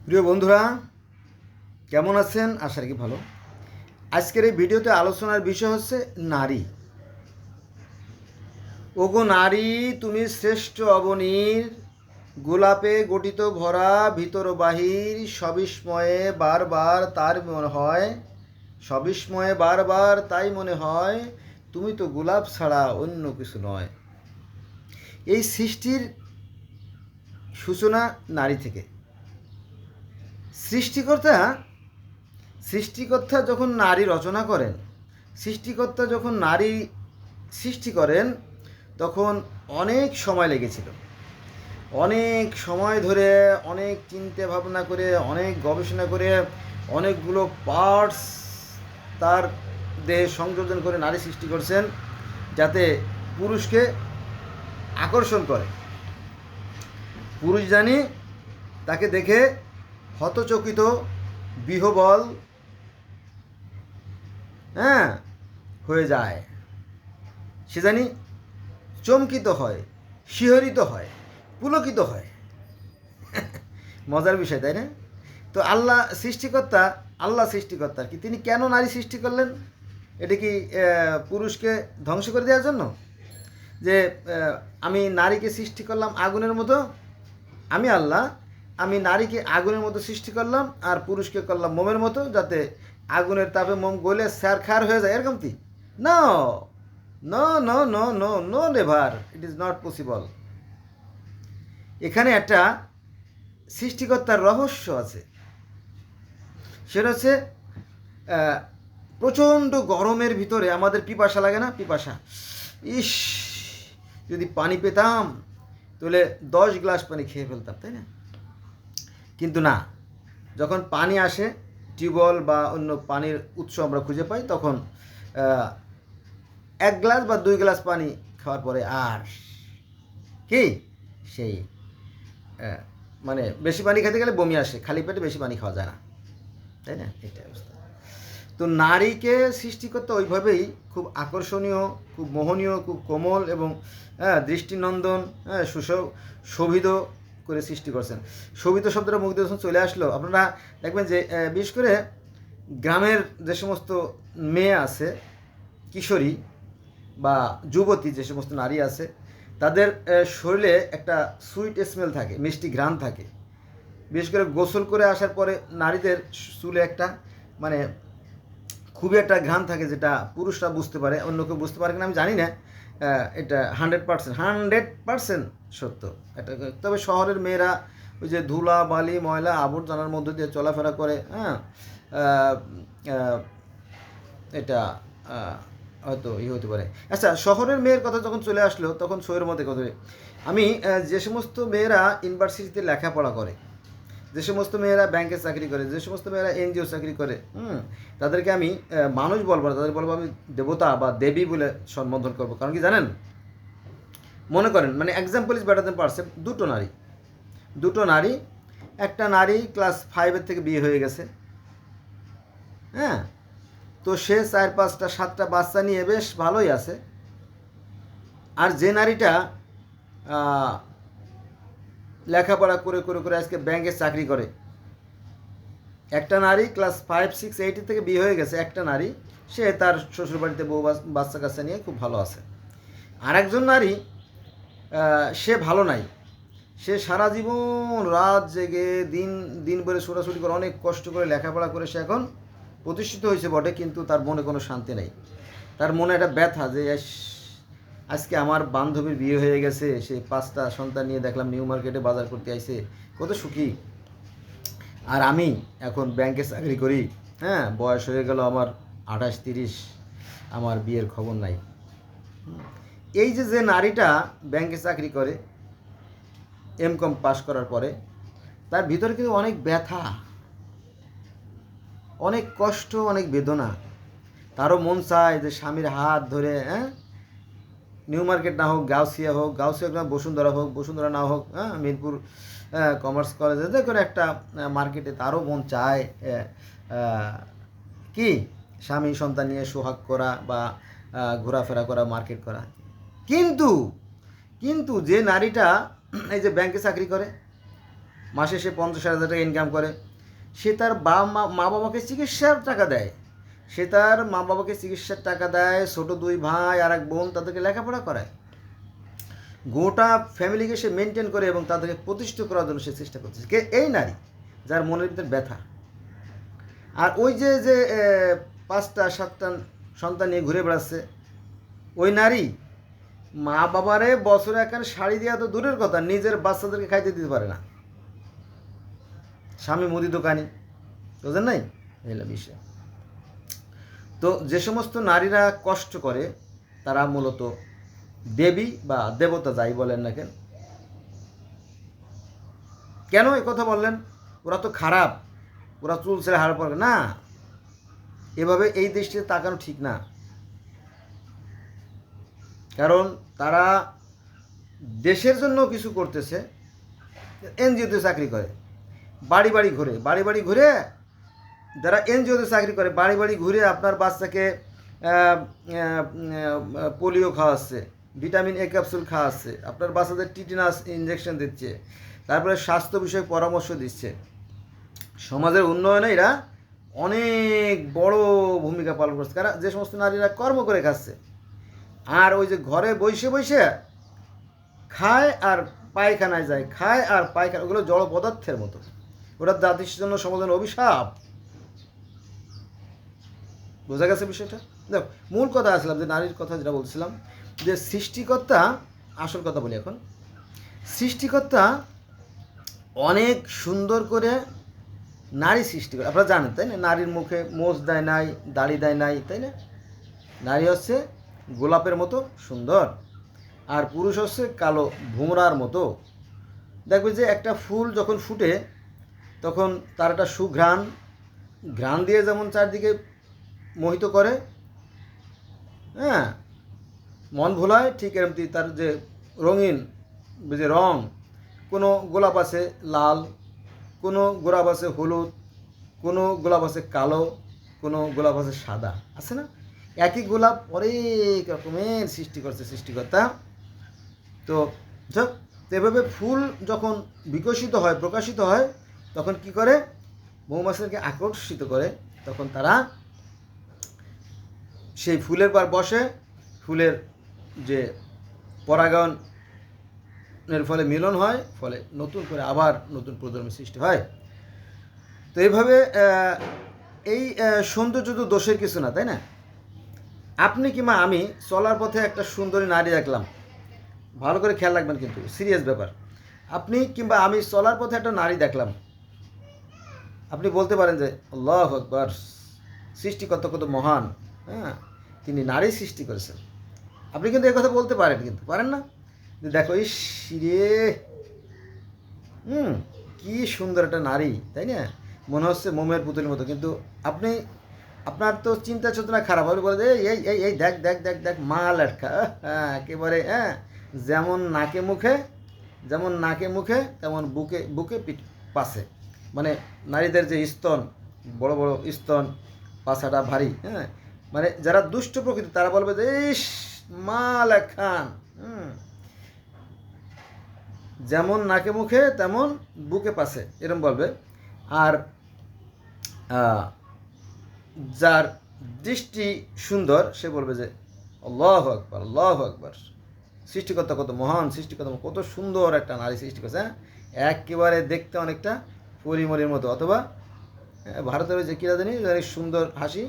প্রিয় বন্ধুরা, কেমন আছেন? আশা রাখি ভালো। আজকের এই ভিডিওতে আলোচনার বিষয় হচ্ছে নারী। ওগো নারী, তুমি শ্রেষ্ঠ অবনীর, গোলাপে গঠিত ভরা ভিতর বাহির, সবিস্ময়ে বারবার তার মনে হয়, সবিস্ময়ে বারবার তাই মনে হয়, তুমি তো গোলাপ ছাড়া অন্য কিছু নয়। এই সৃষ্টির সূচনা নারী থেকে। সৃষ্টিকর্তা সৃষ্টিকর্তা যখন নারী রচনা করেন, সৃষ্টিকর্তা যখন নারী সৃষ্টি করেন, তখন অনেক সময় লেগেছিল। অনেক সময় ধরে অনেক চিন্তা ভাবনা করে, অনেক গবেষণা করে, অনেকগুলো পার্টস তার দেহে সংযোজন করে নারী সৃষ্টি করছেন, যাতে পুরুষকে আকর্ষণ করে। পুরুষ জানি তাকে দেখে হতচকিত, বিহ্বল হয়ে যায়। সে জানি চমকিত হয়, শিহরিত হয়, পুলকিত হয়। মজার বিষয়, তাই না? তো আল্লাহ সৃষ্টিকর্তা কি তিনি কেন নারী সৃষ্টি করলেন? এটা কি পুরুষকে ধ্বংস করে দেওয়ার জন্য? যে আমি নারীকে সৃষ্টি করলাম আগুনের মতো, আমি নারীকে আগুনের মতো সৃষ্টি করলাম আর পুরুষকে করলাম মোমের মতো, যাতে আগুনের তাপে মোম গলে স্যারখার হয়ে যায়, এরকম কি? No, no, no, no, no, no, never, it is not possible. এখানে একটা সৃষ্টিকর্তার রহস্য আছে। সেটা হচ্ছে প্রচণ্ড গরমের ভিতরে আমাদের পিপাসা লাগে না? পিপাসা, ইস, যদি পানি পেতাম তাহলে 10 গ্লাস পানি খেয়ে ফেলতাম, তাই না? কিন্তু না, যখন পানি আসে, টিউবওয়েল বা অন্য পানির উৎস আমরা খুঁজে পাই, তখন 1 গ্লাস বা 2 গ্লাস পানি খাওয়ার পরে আর কি সেই মানে বেশি পানি খেতে গেলে বমি আসে, খালি পেটে বেশি পানি খাওয়া যায় না, তাই না? এটাই অবস্থা। তো নারীকে সৃষ্টি করতে ওইভাবেই খুব আকর্ষণীয়, খুব মোহনীয়, খুব কোমল এবং দৃষ্টিনন্দন, শোভিত করে সৃষ্টি করছেন। শোভিত শব্দটা মুখ দিয়ে যখন চলে আসলো, আপনারা দেখবেন যে বিশেষ করে গ্রামের যে সমস্ত মেয়ে আছে, কিশোরী বা যুবতী যে সমস্ত নারী আছে, তাদের শরীরে একটা সুইট স্মেল থাকে, মিষ্টি ঘ্রাণ থাকে। বিশেষ করে গোসল করে আসার পরে নারীদের চুলে একটা মানে খুবই একটা ঘ্রাণ থাকে, যেটা পুরুষরা বুঝতে পারে, অন্য কেউ বুঝতে পারে কিনা আমি জানি না। এটা 100% সত্য এটা। তবে শহরের মেয়েরা ওই যে ধুলা বালি ময়লা আবর্জনার মধ্য দিয়ে চলাফেরা করে, এটা হয়তো হতে পারে। আচ্ছা, শহরের মেয়ের কথা যখন চলে আসলো, তখন শহরের মধ্যে কথা আমি যে সমস্ত মেয়েরা ইউনিভার্সিটিতে লেখাপড়া করে, যে সমস্ত মেয়েরা ব্যাংকে চাকরি করে, যে সমস্ত মেয়েরা এনজিও চাকরি করে, তাদেরকে আমি মানুষ বলবো না, তাদের বলবো আমি দেবতা বা দেবী বলে সম্বোধন করবো। কারণ কি জানেন? মনে করেন, মানে example is better than percept. দুটো নারী, একটা নারী ক্লাস 5 থেকে বিয়ে হয়ে গেছে, তো সে 4-5-7টা বাচ্চা নিয়ে বেশ ভালোই আছে। আর যে নারীটা লেখাপড়া করে করে করে আজকে ব্যাংকে চাকরি করে, একটা নারী ক্লাস 5, 6, 8 থেকে বিয়ে হয়ে গেছে, একটা নারী, সে তার শ্বশুরবাড়িতে বউ বাচ্চা কাচ্চা নিয়ে খুব ভালো আছে। আর একজন নারী, সে ভালো নাই, সে সারা জীবন রাত জেগে দিন দিন ভরে ছোটাছুটি করে অনেক কষ্ট করে লেখাপড়া করে সে এখন প্রতিষ্ঠিত হয়েছে বটে, কিন্তু তার মনে কোনো শান্তি নেই। তার মনে একটা ব্যথা যে আজকে আমার বান্ধবীর বিয়ে হয়ে গেছে, সে 5টা সন্তান নিয়ে দেখলাম নিউ মার্কেটে বাজার করতে আইছে, কত সুখী। আর আমি এখন ব্যাংকে চাকরি করি, বয়স হয়ে গেল আমার 28-30, আমার বিয়ের খবর নাই। এই যে নারীটা ব্যাংকে চাকরি করে এমকম পাস করার পরে, তার ভিতরে কিন্তু অনেক ব্যথা, অনেক কষ্ট, অনেক বেদনা। তারও মন চায় যে স্বামীর হাত ধরে নিউ মার্কেট না হোক, গাউসিয়া হোক না, বসুন্ধরা না হোক, মিরপুর কমার্স কলেজে যে করে একটা মার্কেটে, তারও মন চায় কি স্বামী সন্তান নিয়ে সোহাগ করা বা ঘোরাফেরা করা, মার্কেট করা। কিন্তু যে নারীটা এই যে ব্যাংকে চাকরি করে, মাসে সে 50,000 টাকা ইনকাম করে, সে তার মা বাবাকে চিকিৎসার টাকা দেয়, সে তার মা বাবাকে চিকিৎসার টাকা দেয়, ছোটো 2 ভাই আর 1 বোন, তাদেরকে লেখাপড়া করায়, গোটা ফ্যামিলিকে সে মেনটেন করে এবং তাদেরকে প্রতিষ্ঠিত করার জন্য সে চেষ্টা করতেছে। কে? এই নারী, যার মনের ভিতরে ব্যথা। আর ওই যে 5টা 7টা সন্তান নিয়ে ঘুরে বেড়াচ্ছে ওই নারী, মা বাবারে বছরে একখানে শাড়ি দেওয়া তো দূরের কথা, নিজের বাচ্চাদেরকে খাইতে দিতে পারে না। স্বামী মুদি দোকানি, বুঝলেন নাই? এলো বিষয়। তো যে সমস্ত নারীরা কষ্ট করে তারা মূলত দেবী বা দেবতা, যাই বলেন না কেন। কেন এ কথা বললেন? ওরা তো খারাপ, ওরা চুল ছেড়ে হাড় পড়ে না, এভাবে এই দৃষ্টিতে তাকানো ঠিক না। কারণ তারা দেশের জন্য কিছু করতেছে, এনজিওতে চাকরি করে, বাড়ি বাড়ি ঘুরে যারা এনজিওতে চাকরি করে বাড়ি বাড়ি ঘুরে আপনার বাচ্চাকে পোলিও খাওয়াচ্ছে, ভিটামিন এ ক্যাপসুল খাওয়াচ্ছে, আপনার বাচ্চাদের টিটেনাস ইঞ্জেকশন দিচ্ছে, তারপরে স্বাস্থ্য বিষয়ে পরামর্শ দিচ্ছে। সমাজের উন্নয়নে এরা অনেক বড় ভূমিকা পালন করছে। কারণ যে সমস্ত নারীরা কর্ম করে খাচ্ছে, আর ওই যে ঘরে বসে খায় আর পায়খানায় যায়, খায় আর পায়খানা, ওগুলো জড় পদার্থের মতো, ওটা জাতির জন্য সমাজের অভিশাপ। বোঝা গেছে বিষয়টা? দেখো, মূল কথা আসলাম যে নারীর কথা যেটা বলছিলাম, যে সৃষ্টিকর্তা, আসল কথা বলি এখন, সৃষ্টিকর্তা অনেক সুন্দর করে নারী সৃষ্টি করে, আপনারা জানেন তাই না? নারীর মুখে মোজ দেয় নাই, দাড়ি দেয় নাই, তাই না? নারী হচ্ছে গোলাপের মতো সুন্দর, আর পুরুষ হচ্ছে কালো ভুমরার মতো। দেখবে যে একটা ফুল যখন ফুটে তখন তার একটা ঘ্রাণ দিয়ে যেমন চারদিকে মোহিত করে, হ্যাঁ, মন ভোলায়, ঠিক এরকম তার যে রঙিন যে রং, কোনো গোলাপ আছে লাল, কোনো গোলাপ আছে হলুদ, কোনো গোলাপ আছে কালো, কোনো গোলাপ আছে সাদা, আছে না? একই গোলাপ অনেক রকমের সৃষ্টি করছে সৃষ্টিকর্তা। তো এভাবে ফুল যখন বিকশিত হয়, প্রকাশিত হয়, তখন কি করে? মৌমাছিদেরকে আকর্ষিত করে, তখন তারা সেই ফুলের পর বসে, ফুলের যে পরাগায়নের ফলে মিলন হয়, ফলে নতুন করে আবার নতুন প্রজন্মের সৃষ্টি হয়। তো এইভাবে এই সৌন্দর্য তো দোষের কিছু না, তাই না? আপনি কিংবা আমি চলার পথে একটা সুন্দরী নারী দেখলাম, ভালো করে খেয়াল রাখবেন, কিন্তু সিরিয়াস ব্যাপার। আপনি কিংবা আমি চলার পথে একটা নারী দেখলাম, আপনি বলতে পারেন যে আল্লাহু আকবার, সৃষ্টিকর্তা কত মহান, হ্যাঁ, তিনি নারী সৃষ্টি করেছেন। আপনি কিন্তু এই কথা বলতে পারেন, কিন্তু পারেন না যে দেখো ইস রে, কি সুন্দর একটা নারী, তাই না? মনে হচ্ছে মোমের পুতুলের মতো। কিন্তু আপনার তো চিন্তা চেতনা খারাপ হবে, বলে এই এই এই দেখ দেখ দেখ দেখ মা লটকা, হ্যাঁ, একেবারে, হ্যাঁ, যেমন নাকে মুখে তেমন বুকে পিঠ পাশে, মানে নারীদের যে স্তন, বড় বড় স্তন, পাছাটা ভারী, হ্যাঁ, মানে যারা দুষ্ট প্রকৃতি তারা বলবে যে ইস মা লেখান, যেমন নাকে মুখে তেমন বুকে পাশে, এরকম বলবে। আর যার দৃষ্টি সুন্দর সে বলবে যে আল্লাহু আকবার, আল্লাহু আকবার, সৃষ্টিকর্তা কত মহান, সৃষ্টিকর্তা কত সুন্দর একটা নারী সৃষ্টি করছে, হ্যাঁ, একেবারে দেখতে অনেকটা পরিমরির মতো। অথবা ভারতের যে কিরা জানি অনেক সুন্দর হাসি,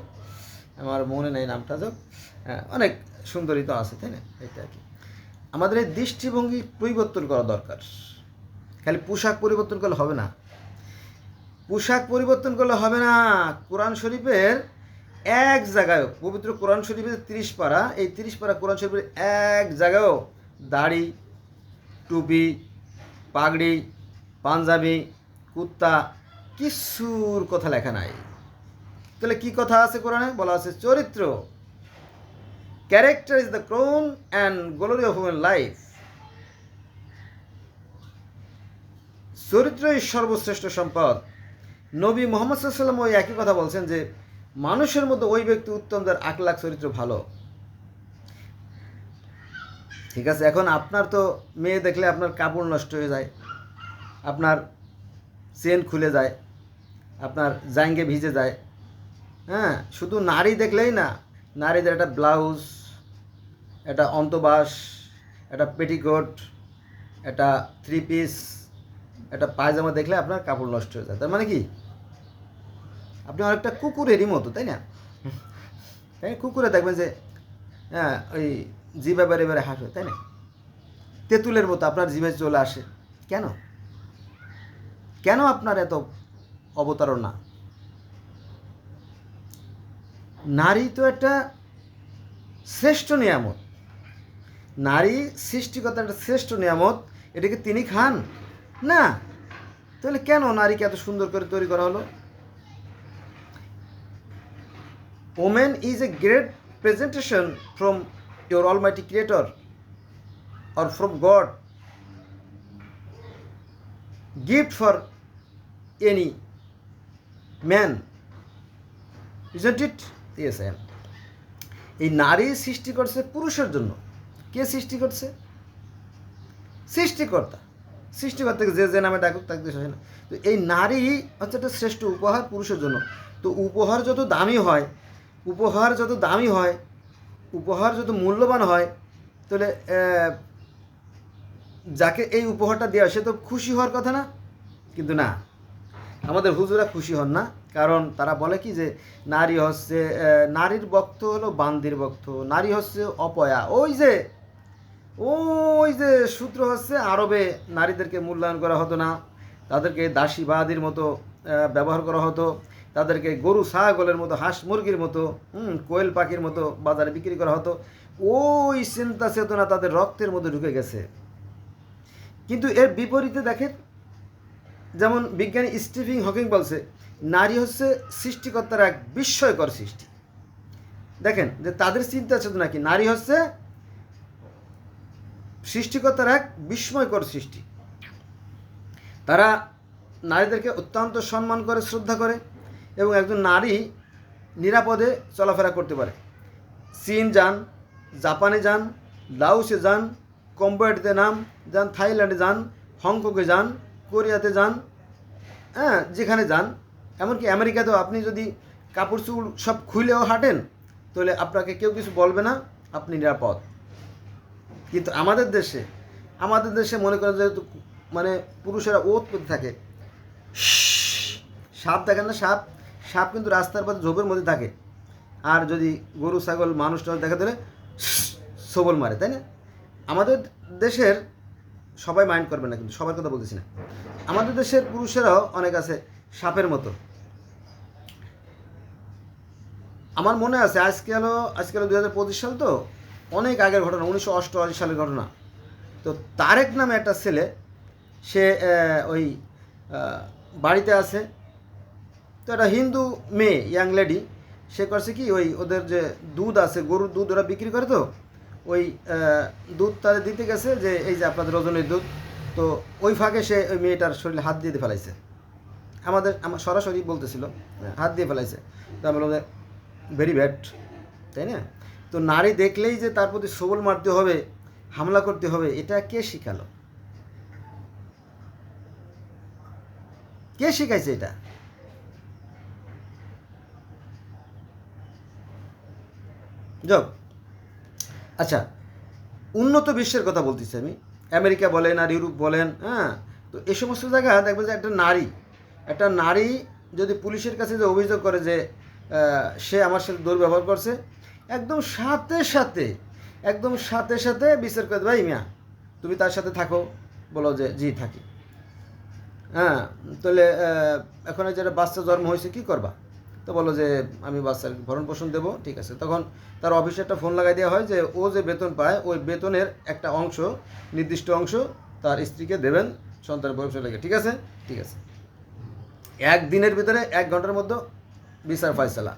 আমার মনে নেই নামটা, তো অনেক সুন্দরী তো আছে, তাই না? এটা আর কি আমাদের এই দৃষ্টিভঙ্গি পরিবর্তন করা দরকার। খালি পোশাক পরিবর্তন করলে হবে না, কোরআন শরীফের এক জায়গায়, পবিত্র কোরআন শরীফের 30 পারা, এই 30 পারা কোরআন শরীফের এক জায়গায়ও দাড়ি, টুপি, পাগড়ি, পাঞ্জাবি, কুত্তা কিছুর কথা লেখা নাই। তাহলে কি কথা আছে কোরআনে? বলা আছে চরিত্র, character is the crown and glory of human life. চরিত্রই সর্বশ্রেষ্ঠ সম্পদ। নবী মুহাম্মদ সাল্লাল্লাহু আলাইহি ওয়াসাল্লাম ওই একই কথা বলছেন যে মানুষের মধ্যে ওই ব্যক্তি উত্তম যার আখলাক চরিত্র ভালো। ঠিক আছে, এখন আপনার তো মেয়ে দেখলে আপনার কাপড় নষ্ট হয়ে যায়, আপনার চেন খুলে যায়, আপনার জাঙ্গে ভিজে যায়। হ্যাঁ, শুধু নারী দেখলেই না, নারীদের একটা ব্লাউজ, একটা অন্তবাস, একটা পেটিকোট, একটা থ্রি পিস, একটা পায়জামা দেখলে আপনার কাপড় নষ্ট হয়ে যায়। তার মানে কি, আপনি অনেকটা কুকুরেরই মতো, তাই না? তাই কুকুরে দেখবেন যে হ্যাঁ ওই জিভে বেড়ে বেড়ে হাসে, তাই না? তেঁতুলের মতো আপনার জিভে চলে আসে। কেন কেন আপনার এত অবতারণা? নারী তো একটা শ্রেষ্ঠ নিয়ামত, নারী সৃষ্টিকর্তার একটা শ্রেষ্ঠ নিয়ামত, এটাকে তিনি খান না? তাহলে কেন নারীকে এত সুন্দর করে তৈরি করা হলো? Women is a great presentation from your almighty creator or from God, gift for any man, isn't it? Yes, I am. এই নারী সৃষ্টি করছে পুরুষের জন্য। কে সৃষ্টি করছে? সৃষ্টিকর্তা। সৃষ্টিকর্তাকে যে যে নামে ডাকুক তাকে শোষে না। তো এই নারী হচ্ছে একটা শ্রেষ্ঠ উপহার পুরুষের জন্য। তো উপহার যত দামি হয়, উপহার যত দামি হয়, উপহার যত মূল্যবান হয়, তাহলে যাকে এই উপহারটা দেওয়া সে তো খুশি হওয়ার কথা না? কিন্তু না, আমাদের হুজুরা খুশি হন না। কারণ তারা বলে কি যে নারী হচ্ছে, নারীর বক্ত হলো বান্দির বক্ত, নারী হচ্ছে অপয়া। ওই যে সূত্র হচ্ছে আরবে নারীদেরকে মূল্যায়ন করা হতো না, তাদেরকে দাসীবাদীর মতো ব্যবহার করা হতো, তাদেরকে গরু ছাগলের মতো, হাঁস মুরগির মতো, কোয়েল পাখির মতো বাজারে বিক্রি করা হতো। ওই চিন্তা চেতনা তাদের রক্তের মধ্যে ঢুকে গেছে। কিন্তু এর বিপরীতে দেখেন, যেমন বিজ্ঞানী স্টিফেন হকিং বলছে নারী হচ্ছে সৃষ্টিকর্তার এক বিস্ময়কর সৃষ্টি। দেখেন যে তাদের চিন্তা চেতনা কি, নারী হচ্ছে সৃষ্টিকর্তার এক বিস্ময়কর সৃষ্টি। তারা নারীদেরকে অত্যন্ত সম্মান করে, শ্রদ্ধা করে, এবং একজন নারী নিরাপদে চলাফেরা করতে পারে। চীন যান, জাপানে যান, লাওসে যান, কম্বোডিয়াতে যান, থাইল্যান্ডে যান, হংকংয়ে যান, কোরিয়াতে যান, হ্যাঁ যেখানে যান, এমনকি আমেরিকাতেও আপনি যদি কাপড় চুল সব খুলেও হাঁটেন তাহলে আপনাকে কেউ কিছু বলবে না, আপনি নিরাপদ। কিন্তু আমাদের দেশে মনে করেন যে মানে পুরুষেরা ওত পেতে থাকে। সাপ দেখেন না, সাপ কিন্তু রাস্তার পথে ঝোপের মধ্যে থাকে, আর যদি গরু ছাগল মানুষটা দেখা দিলে সবল মারে, তাই না? আমাদের দেশের সবাই মাইন্ড করবে না, কিন্তু সবার কথা বলতেছি না, আমাদের দেশের পুরুষেরাও অনেক আছে সাপের মতো। আমার মনে আছে আজকে হলো 2025 সাল, তো অনেক আগের ঘটনা, 1988 সালের ঘটনা। তো তারেক নামে একটা ছেলে, সে ওই বাড়িতে আছে, তো একটা হিন্দু মেয়ে, ইয়াং লেডি, সে করছে কি, ওই ওদের যে দুধ আছে, গরুর দুধ ওরা বিক্রি করে, তো ওই দুধ তাদের দিতে গেছে যে এই যে আপনাদের ওজনের দুধ। তো ওই ফাঁকে সে ওই মেয়েটার শরীরে হাত দিয়ে ফেলাইছে। আমার সরাসরি বলতেছিল হাত দিয়ে ফেলাইছে। তো আমি বললাম ভেরি ব্যাড, তাই না? তো নারী দেখলেই যে তার প্রতি সবল মারতে হবে, হামলা করতে হবে, এটা কে শিখালো? কে শিখাইছে এটা? যাক, আচ্ছা, উন্নত বিশ্বের কথা বলতেছি আমি, আমেরিকা বলেন আর ইউরোপ বলেন, হ্যাঁ, তো এই সমস্ত জায়গায় দেখবেন যে একটা নারী যদি পুলিশের কাছে যে অভিযোগ করে যে সে আমার সাথে দুর্ব্যবহার করছে, একদম সাথে সাথে বিচার করে, ভাই মিয়া তুমি তার সাথে থাকো, বলো যে জি থাকি। হ্যাঁ, তাহলে এখন যেটা বাচ্চা জন্ম হয়েছে কী করবা? তো বলো যে আমি বাচ্চার ভরণ পোষণ দেবো, ঠিক আছে। তখন তার অফিসে একটা ফোন লাগাই দেওয়া হয় যে ও যে বেতন পায় ওই বেতনের একটা অংশ, নির্দিষ্ট অংশ তার স্ত্রীকে দেবেন সন্তানের ভবিষ্যৎ লেগে, ঠিক আছে। একদিনের ভিতরে 1 ঘন্টার মধ্যে বিচার ফয়সালা।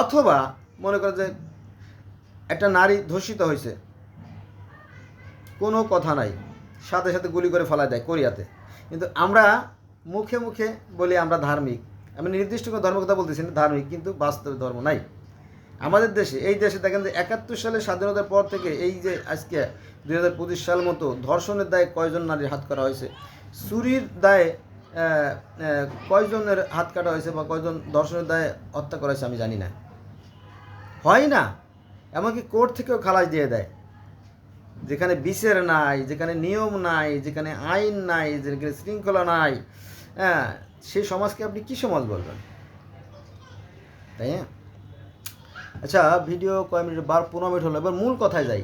অথবা মনে করো যে একটা নারী ধর্ষিত হয়েছে, কোনো কথা নাই, সাথে সাথে গুলি করে ফেলা দেয় কোরিয়াতে। কিন্তু আমরা মুখে বলি আমরা ধার্মিক। আমি নির্দিষ্ট কোনো ধর্মের কথা বলতেছি না, ধার্মিক, কিন্তু বাস্তবে ধর্ম নাই আমাদের দেশে। এই দেশে দেখেন যে 71 সালে স্বাধীনতার পর থেকে এই যে আজকে 2025 সাল মতো ধর্ষণের দায়ে কয়জন নারীর হাত করা হয়েছে, চুরির দায়ে কয়জনের হাত কাটা হয়েছে বা কয়জন ধর্ষণের দায়ে হত্যা করা হয়েছে আমি জানি না, হয় না। এমনকি কোর্ট থেকেও খালাস দিয়ে দেয়। যেখানে বিচার নাই, যেখানে নিয়ম নাই, যেখানে আইন নাই, যেখানে শৃঙ্খলা নাই, হ্যাঁ, সেই সমাজকে আপনি কী সমাজ বলবেন, তাই না? আচ্ছা, ভিডিও কয় মিনিট, 15 মিনিট হলো। এবার মূল কথায় যাই।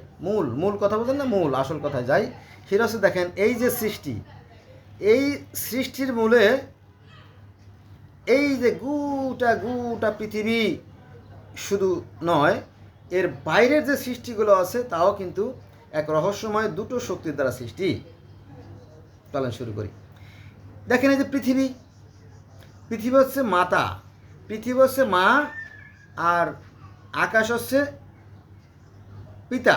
মূল কথা বলছেন না, মূল আসল কথায় যাই। সেটা হচ্ছে দেখেন, এই যে সৃষ্টি, এই সৃষ্টির মূলে এই যে গোটা পৃথিবী শুধু নয়, এর বাইরের যে সৃষ্টিগুলো আছে তাও কিন্তু এক রহস্যময় দুটো শক্তির দ্বারা সৃষ্টি। চলেন শুরু করি। দেখেন, এই যে পৃথিবী হচ্ছে মাতা, পৃথিবী হচ্ছে মা, আর আকাশ হচ্ছে পিতা।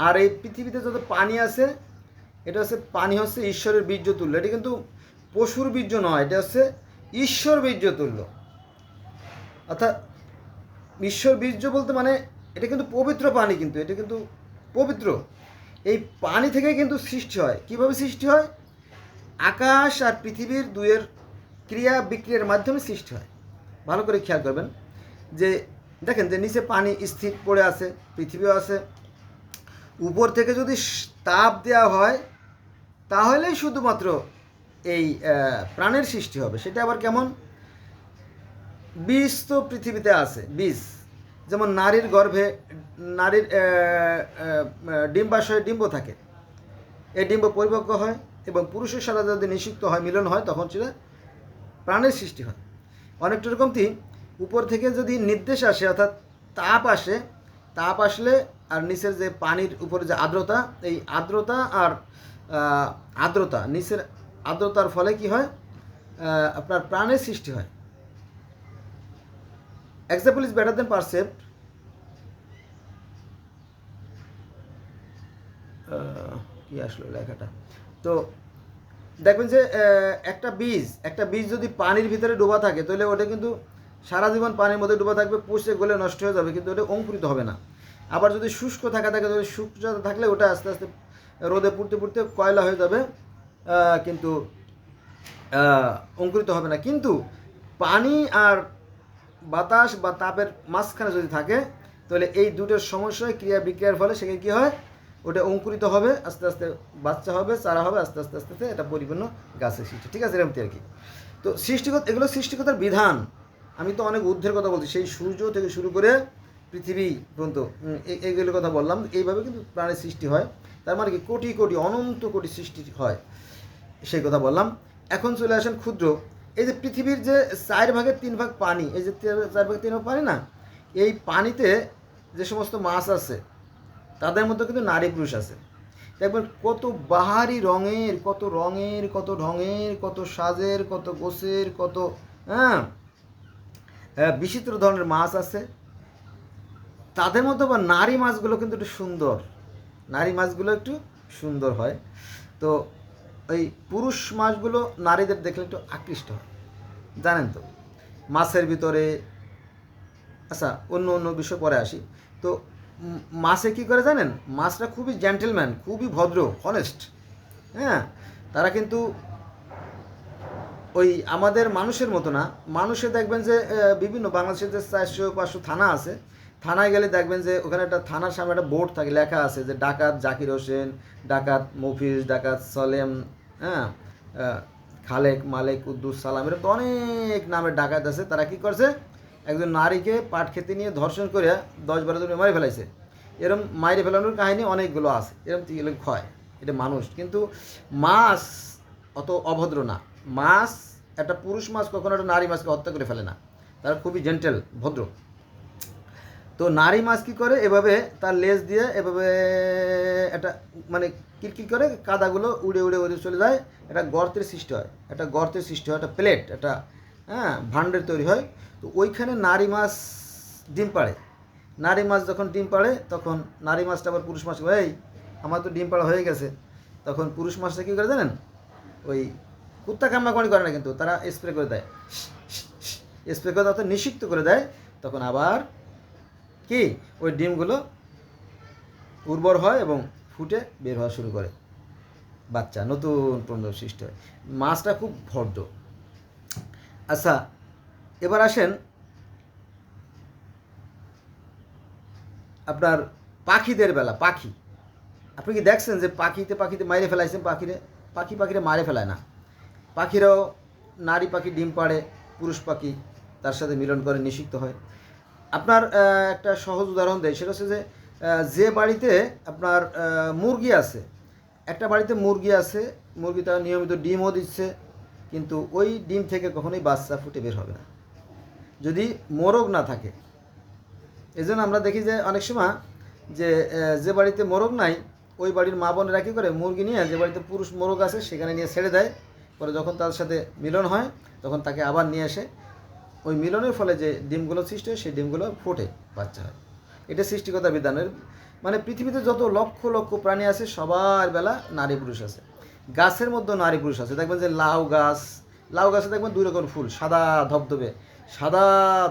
আর এই পৃথিবীতে যত পানি আছে, এটা হচ্ছে পানি হচ্ছে ঈশ্বরের বীর্য তুল্য। এটা কিন্তু পশুর বীর্য নয়, এটা হচ্ছে ঈশ্বর বীর্য তুল্য। অর্থাৎ ঈশ্বর বীর্য বলতে মানে এটা কিন্তু পবিত্র পানি, কিন্তু এটা কিন্তু পবিত্র। এই পানি থেকে কিন্তু সৃষ্টি হয়। কিভাবে সৃষ্টি হয়? আকাশ আর পৃথিবীর দুয়ের ক্রিয়া বিক্রিয়ার মাধ্যমে সৃষ্টি হয়। ভালো করে খেয়াল করবেন যে দেখেন যে নিচে পানি স্থির পড়ে আছে, পৃথিবীও আছে। উপর থেকে যদি তাপ দেওয়া হয় তাহলেই শুধুমাত্র এই প্রাণের সৃষ্টি হবে। সেটা আবার কেমন? বীজ তো পৃথিবীতে আছে, বীজ যেমন নারীর গর্ভে নারীর ডিম্বাশয়ে ডিম্ব থাকে, এই ডিম্ব পরিপক্ক হয় এবং পুরুষের সাথে যদি নিষিক্ত হয়, মিলন হয়, তখন সেটা প্রাণের সৃষ্টি হয়। অনেকটা রকমটি উপর থেকে যদি নির্দেশ আসে, অর্থাৎ তাপ আসলে আর নিচের যে পানির উপরে যে আর্দ্রতা, এই আর্দ্রতা নিচের আর্দ্রতার ফলে কি হয়? আপনার প্রাণের সৃষ্টি হয়। Example is better than precept. কি আসলো লেখাটা? তো দেখবেন যে একটা বীজ যদি পানির ভিতরে ডোবা থাকে, তাহলে ওটা কিন্তু সারা জীবন পানির মধ্যে ডোবা থাকবে, পচে গলে নষ্ট হয়ে যাবে, কিন্তু ওটা অঙ্কুরিত হবে না। আবার যদি শুষ্ক থাকে তাহলে শুষ্ক থাকলে ওটা আস্তে আস্তে রোদে পুড়তে কয়লা হয়ে যাবে, কিন্তু অঙ্কুরিত হবে না। কিন্তু পানি আর বাতাস বা তাপের মাঝখানে যদি থাকে, তাহলে এই দুটোর সমস্যায় ক্রিয়া বিক্রিয়ার ফলে সেখানে কী হয়? ওটা অঙ্কুরিত হবে, আস্তে আস্তে বাচ্চা হবে, চারা হবে, আস্তে আস্তে এটা পরিপূর্ণ গাছের সৃষ্টি। ঠিক আছে, এরকম আর কি। তো এগুলো সৃষ্টিকতার বিধান। আমি তো অনেক ঊর্ধ্বের কথা বলছি, সেই সূর্য থেকে শুরু করে পৃথিবী পর্যন্ত এগুলোর কথা বললাম। এইভাবে কিন্তু প্রাণের সৃষ্টি হয়। তার মানে কি কোটি কোটি অনন্ত কোটি সৃষ্টি হয়, সেই কথা বললাম। এখন চলে আসেন ক্ষুদ্র। এই যে পৃথিবীর যে 4/3 পানি, এই যে 4/3 পানি না, এই পানিতে যে সমস্ত মাছ আছে তাদের মধ্যে কিন্তু নারী পুরুষ আছে। দেখবেন কত বাহারি রঙের, কত ঢঙের, কত সাজের, কত গোছের, কত বিচিত্র ধরনের মাছ আছে। তাদের মধ্যে বা নারী মাছগুলো কিন্তু একটু সুন্দর, একটু সুন্দর হয়। তো ওই পুরুষ মাছগুলো নারীদের দেখলে একটু আকৃষ্ট হয়, জানেন তো। মাছের ভিতরে, আচ্ছা অন্য বিষয় পরে আসি। তো মাছে কী করে জানেন? মাছটা খুবই জেন্টেলম্যান, খুবই ভদ্র, অনেস্ট। হ্যাঁ, তারা কিন্তু ওই আমাদের মানুষের মতো না। মানুষে দেখবেন যে বিভিন্ন বাংলাদেশের যে 400-500 থানা আছে, থানায় গেলে দেখবেন যে ওখানে একটা থানার সামনে একটা বোর্ড থাকে, লেখা আছে যে ডাকাত জাকির হোসেন, ডাকাত মফিজ, ডাকাত সলেম, হ্যাঁ, খালেক, মালেক, কুদ্দুস, সালাম, এরকম তো অনেক নামের ডাকাত আছে। তারা কী করছে? একজন নারীকে পাট খেতে নিয়ে ধর্ষণ করে 10-12 জন মারি ফেলাইছে। এরকম মাইরে ফেলানোর কাহিনী অনেকগুলো আছে। এরকম হয়, এটা মানুষ। কিন্তু মাছ অত অভদ্র না। মাছ, একটা পুরুষ মাছ কখনো একটা নারী মাছকে হত্যা করে ফেলে না, তারা খুবই জেন্টেল, ভদ্র। তো নারী মাছ কী করে? এভাবে তার লেজ দিয়ে এভাবে একটা মানে কিরকির করে কাদাগুলো উড়ে চলে যায়, একটা গর্তের সৃষ্টি হয়, একটা প্লেট, একটা ভাণ্ডের তৈরি হয়। তো ওইখানে নারী মাছ ডিম পাড়ে। নারী মাছ যখন ডিম পাড়ে, তখন নারী মাছটা আবার পুরুষ মাছ, এই আমার তো ডিম পাড়া হয়ে গেছে। তখন পুরুষ মাছটা কী করে জানেন? ওই কুত্তা কামড়াকামড়ি করে না, কিন্তু তারা স্প্রে করে দেয়, অর্থাৎ নিষিক্ত করে দেয়। তখন আবার কি ওই ডিমগুলো উর্বর হয় এবং ফুটে বের হওয়া শুরু করে। বাচ্চা, নতুন পুনর্জন্ম সৃষ্টি হয়। মাছটা খুব ভদ্র। আচ্ছা, এবার আসেন আপনার পাখিদের বেলা। পাখি, আপনি কি দেখছেন যে পাখিতে মাইরে ফেলাইছেন? পাখিরে মারে ফেলায় না। পাখিরাও, নারী পাখি ডিম পাড়ে, পুরুষ পাখি তার সাথে মিলন করে নিষিক্ত হয়। আপনার একটা সহজ উদাহরণ দেয়, সেটা হচ্ছে যে যে বাড়িতে আপনার মুরগি আছে, একটা বাড়িতে মুরগি আছে, মুরগি তারা নিয়মিত ডিমও দিচ্ছে, কিন্তু ওই ডিম থেকে কখনোই বাচ্চা ফুটে বের হবে না যদি মোরগ না থাকে। এই জন্য আমরা দেখি যে অনেক সময় যে বাড়িতে মোরগ নাই, ওই বাড়ির মা বোনেরা কী করে, মুরগি নিয়ে যে বাড়িতে পুরুষ মোরগ আছে সেখানে নিয়ে ছেড়ে দেয়। পরে যখন তার সাথে মিলন হয় তখন তাকে আবার নিয়ে আসে। ওই মিলনের ফলে যে ডিমগুলো সৃষ্টি হয় সেই ডিমগুলো ফোটে, বাচ্চা হয়। এটা সৃষ্টিকতার বিধানের, মানে পৃথিবীতে যত লক্ষ লক্ষ প্রাণী আছে সবার বেলা নারী পুরুষ আছে। গাছের মধ্যেও নারী পুরুষ আছে। দেখবেন যে লাউ গাছে দেখবেন দুই রকম ফুল, সাদা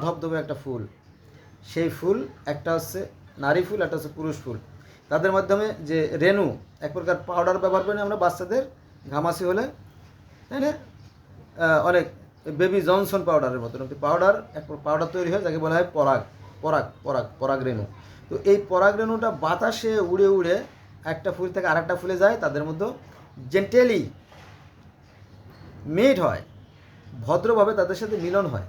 ধবধবে একটা ফুল। সেই ফুল একটা হচ্ছে নারী ফুল, একটা হচ্ছে পুরুষ ফুল। তাদের মাধ্যমে যে রেণু, এক প্রকার পাউডার ব্যবহার করি আমরা বাচ্চাদের ঘামাসি হলে, তাই না? অনেক বেবি জনসন পাউডারের মতন একটি পাউডার তৈরি হয়, যাকে বলা হয় পরাগ রেণু। তো এই পরাগ রেণুটা বাতাসে উড়ে উড়ে একটা ফুল থেকে আরেকটা ফুলে যায়, তাদের মধ্যে জেন্টেলি মেট হয়, ভদ্রভাবে তাদের সাথে মিলন হয়।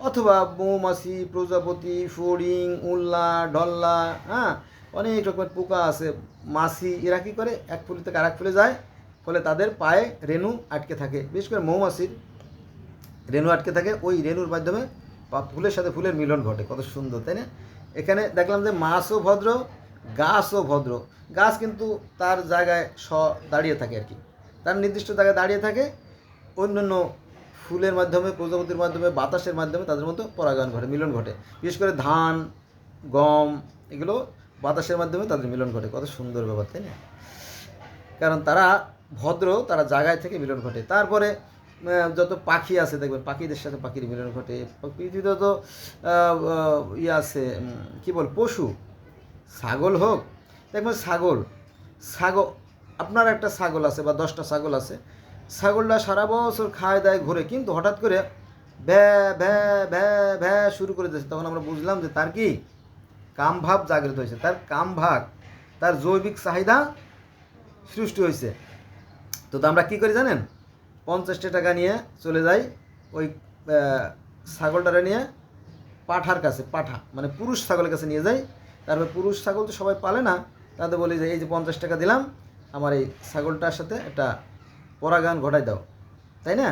অথবা মৌমাছি, প্রজাপতি, ফড়িং, উল্লা, ডল্লা, হ্যাঁ, অনেক রকমের পোকা আছে, মাছি, এরা কী করে এক ফুল থেকে আরেক ফুলে যায়, ফলে তাদের পায়ে রেণু আটকে থাকে। বিশেষ করে মৌমাছির রেণু আটকে থাকে, ওই রেণুর মাধ্যমে ফুলের সাথে ফুলের মিলন ঘটে। কত সুন্দর, তাই না? এখানে দেখলাম যে মাছও ভদ্র, গাছও ভদ্র। গাছ কিন্তু তার জায়গায় দাঁড়িয়ে থাকে আর কি, তার নির্দিষ্ট জায়গায় দাঁড়িয়ে থাকে। অন্যান্য ফুলের মাধ্যমে, প্রজাপতির মাধ্যমে, বাতাসের মাধ্যমে তাদের মধ্যে পরাগায়ন ঘটে, মিলন ঘটে। বিশেষ করে ধান, গম, এগুলো বাতাসের মাধ্যমে তাদের মিলন ঘটে। কত সুন্দর ব্যাপার, তাই না? কারণ তারা ভদ্র, তারা জায়গায় থেকে মিলন ঘটে। তারপরে যত পাখি আছে দেখবেন, পাখিদের সাথে পাখির মিলন ঘটে। পৃথিবীতে যত আছে কী পশু, ছাগল হোক, দেখবেন ছাগল আপনার একটা ছাগল আছে বা 10টা ছাগল আছে, ছাগলটা সারা বছর খায় দায় ঘুরে, কিন্তু হঠাৎ করে ভ্যা ভ্যা ভ্যা ভ্যা শুরু করে দিয়েছে। তখন আমরা বুঝলাম যে তার কি কামভাব জাগ্রত হয়েছে, তার জৈবিক চাহিদা সৃষ্টি হয়েছে। তো আমরা কী করি জানেন? 50টা টাকা নিয়ে চলে যাই ওই ছাগলটারে নিয়ে পাঠার কাছে, মানে পুরুষ ছাগলের কাছে নিয়ে যাই। তারপর পুরুষ ছাগল তো সবাই পালে না, তাদের বলি যে এই যে 50 টাকা দিলাম, আমার এই ছাগলটার সাথে একটা পরাগায়ন ঘটাই দাও, তাই না?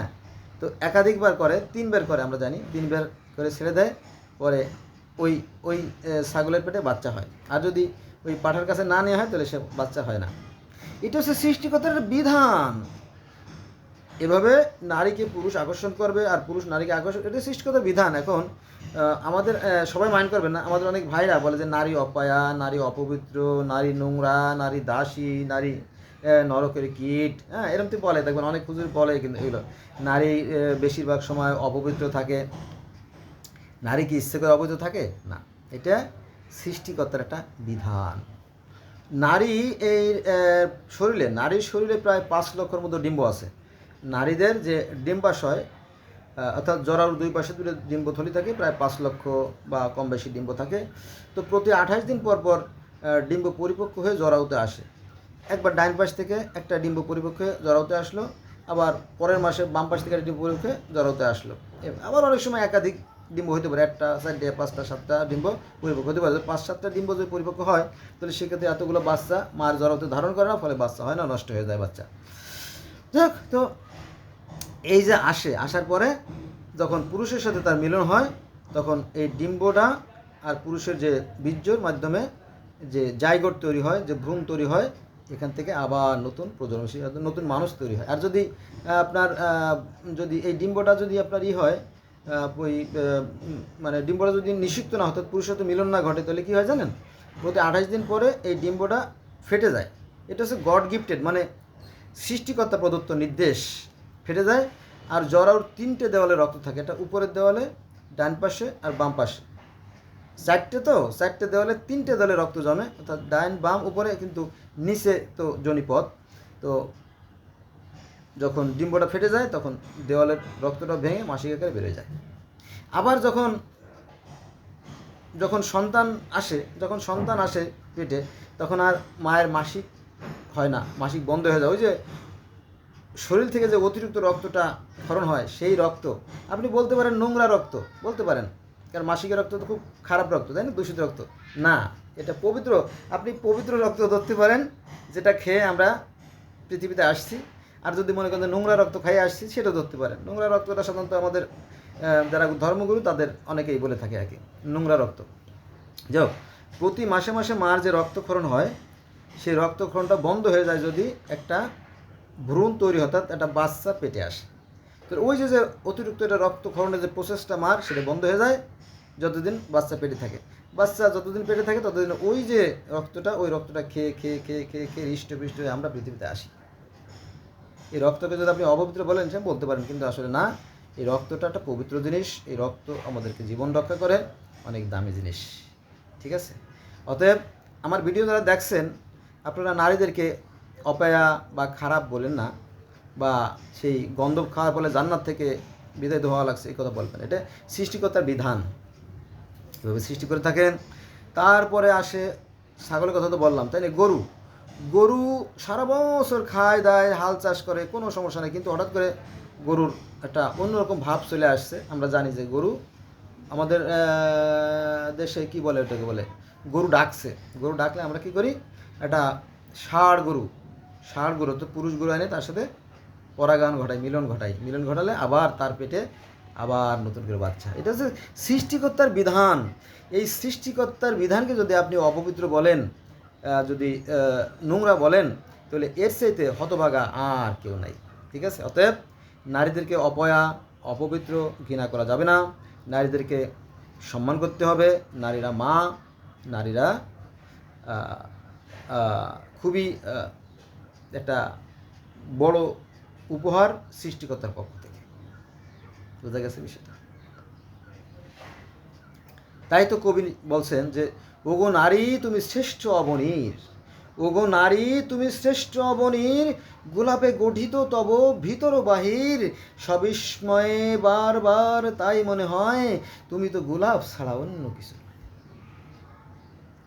তো একাধিকবার করে, 3বার করে, আমরা জানি 3বার করে ছেড়ে দেয়। পরে ওই ছাগলের পেটে বাচ্চা হয়। আর যদি ওই পাঠার কাছে না নেওয়া হয় তাহলে সে বাচ্চা হয় না। এটা হচ্ছে সৃষ্টিকতার বিধান। এভাবে নারীকে পুরুষ আকর্ষণ করবে আর পুরুষ নারীকে আকর্ষণ, এটা সৃষ্টিকতার বিধান। এখন আমাদের সবাই মাইন্ড করবেন না, আমাদের অনেক ভাইরা বলে যে নারী অপয়া, নারী অপবিত্র, নারী নোংরা, নারী দাসী, নারী নরকের কীট, হ্যাঁ, এরকম তো বলে। দেখবেন অনেক হুজুর বলে, কিন্তু এগুলো নারী বেশিরভাগ সময় অপবিত্র থাকে। নারী কি ইচ্ছে করে অবৈধ থাকে? না, এটা সৃষ্টিকর্তার একটা বিধান। নারীর শরীরে প্রায় 5 লক্ষের মতো ডিম্ব আছে। নারীদের যে ডিম্বাশয়, অর্থাৎ জরায়ুর 2 পাশে 2টা ডিম্বথলি থাকে, প্রায় 5 লক্ষ বা কম বেশি ডিম্ব থাকে। তো প্রতি 28 দিন পর পর ডিম্ব পরিপক্ক হয়ে জরায়ুতে আসে। একবার ডাইন পাশ থেকে একটা ডিম্ব পরিপক্ক হয়ে জরায়ুতে আসলো, আবার পরের মাসে বাম পাশ থেকে একটা ডিম্ব পরিপক্ক হয়ে জরায়ুতে আসলো। আবার অনেক সময় একাধিক ডিম্ব হতে পারে, 1টা 4টা 5টা 7টা ডিম্ব পরিপক্ক হতে পারে। 5-7টা ডিম্ব যদি পরিপক্ক হয় তাহলে সেক্ষেত্রে এতগুলো বাচ্চা মার জরায়ুতে ধারণ করে না, ফলে বাচ্চা হয় না, নষ্ট হয়ে যায় বাচ্চা। যাক, তো এই যে আসার পরে যখন পুরুষের সাথে তার মিলন হয়, তখন এই ডিম্বটা আর পুরুষের যে বীর্যর মাধ্যমে যে জাইগোট তৈরি হয়, যে ভ্রূণ তৈরি হয়, এখান থেকে আবার নতুন প্রজন্মশীল নতুন মানুষ তৈরি হয়। আর যদি আপনার যদি এই ডিম্বটা যদি আপনার হয়, ওই মানে ডিম্বটা যদি নিষিক্ত না, অর্থাৎ পুরুষের সাথে মিলন না ঘটে, তাহলে কী হয় জানেন? প্রতি 28 দিন পরে এই ডিম্বটা ফেটে যায়। এটা হচ্ছে গড গিফটেড, মানে সৃষ্টিকর্তা প্রদত্ত নির্দেশ, ফেটে যায়। আর জরায়ুর 3টে দেওয়ালে রক্ত থাকে, এটা উপরের দেওয়ালে, ডান পাশে আর বাম পাশে। 4টে দেওয়ালে 3টে দেওয়ালে রক্ত জমে, অর্থাৎ ডান বাম উপরে, কিন্তু নিচে তো জনিপথ। তো যখন ডিম্বটা ফেটে যায় তখন দেওয়ালের রক্তটা ভেঙে মাসিক আকারে বেড়ে যায়। আবার যখন যখন সন্তান আসে পেটে, তখন আর মায়ের মাসিক হয় না, মাসিক বন্ধ হয়ে যায়। ওই যে শরীর থেকে যে অতিরিক্ত রক্তটা ক্ষরণ হয়, সেই রক্ত আপনি বলতে পারেন নোংরা রক্ত বলতে পারেন, কারণ মাসিকের রক্ত তো খুব খারাপ রক্ত, তাই না, দূষিত রক্ত না, এটা পবিত্র। আপনি পবিত্র রক্ত ধরতে পারেন, যেটা খেয়ে আমরা পৃথিবীতে আসছি। আর যদি মনে করেন নোংরা রক্ত খাইয়ে আসছি, সেটা ধরতে পারেন। নোংরা রক্তটা সাধারণত আমাদের যারা ধর্মগুরু তাদের অনেকেই বলে থাকে আর কি, নোংরা রক্ত। যাও, প্রতি মাসে মাসে মার যে রক্তক্ষরণ হয়, সেই রক্তক্ষরণটা বন্ধ হয়ে যায় যদি একটা ভ্রূণ তৈরি, অর্থাৎ একটা বাচ্চা পেটে আসে। তো ওই যে অতিরিক্ত এটা রক্তক্ষরণের যে প্রসেসটা মার, সেটা বন্ধ হয়ে যায় যতদিন বাচ্চা পেটে থাকে। বাচ্চা যতদিন পেটে থাকে ততদিন ওই যে রক্তটা খেয়ে খেয়ে খেয়ে খেয়ে খেয়ে হৃষ্টপুষ্ট হয়ে আমরা পৃথিবীতে আসি। এই রক্তকে যদি আপনি অপবিত্র বলেন, সে বলতে পারেন, কিন্তু আসলে না, এই রক্তটা একটা পবিত্র জিনিস। এই রক্ত আমাদেরকে জীবন রক্ষা করে, অনেক দামি জিনিস। ঠিক আছে? অতএব আমার ভিডিও যারা দেখছেন, আপনারা নারীদেরকে অপয়া বা খারাপ বলেন না, বা সেই গন্ধ খাওয়ার ফলে জান্নাত থেকে বিদায় হওয়া লাগছে এই কথা বলবেন। এটা সৃষ্টিকর্তার বিধান, এভাবে সৃষ্টি করে থাকেন। তারপরে আসে ছাগলের কথা তো বললাম, তাই না? গরু সারা বছর খায় দায়, হাল চাষ করে, কোনো সমস্যা নেই, কিন্তু হঠাৎ করে গরুর একটা অন্যরকম ভাব চলে আসছে। আমরা জানি যে গরু আমাদের দেশে কি বলে, ওটাকে বলে গরু ডাকলে আমরা কি করি, একটা ষাঁড় গরু তো পুরুষ গরু এনে তার সাথে পরাগায়ন মিলন ঘটালে আবার তার পেটে আবার নতুন করে বাচ্চা। এটা হচ্ছে সৃষ্টিকর্তার বিধান। এই সৃষ্টিকর্তার বিধানকে যদি আপনি অপবিত্র বলেন, যদি নোংরা বলেন, তাহলে এর চাইতে হতভাগা আর কেউ নাই। ঠিক আছে? অতএব নারীদেরকে অপবিত্র ঘৃণা করা যাবে না, নারীদেরকে সম্মান করতে হবে। নারীরা মা, নারীরা খুবই একটা বড় উপহার সৃষ্টিকর্তার পক্ষ থেকে। বোঝা গেছে বিষয়টা? তাই তো কবি বলছেন যে, ওগো নারী তুমি শ্রেষ্ঠ অবনীর, গোলাপে গঠিত তব ভিতর বাহির, সবিস্ময়ে বারবার তাই মনে হয়, তুমি তো গোলাপ ছাড়া অন্য কিছু।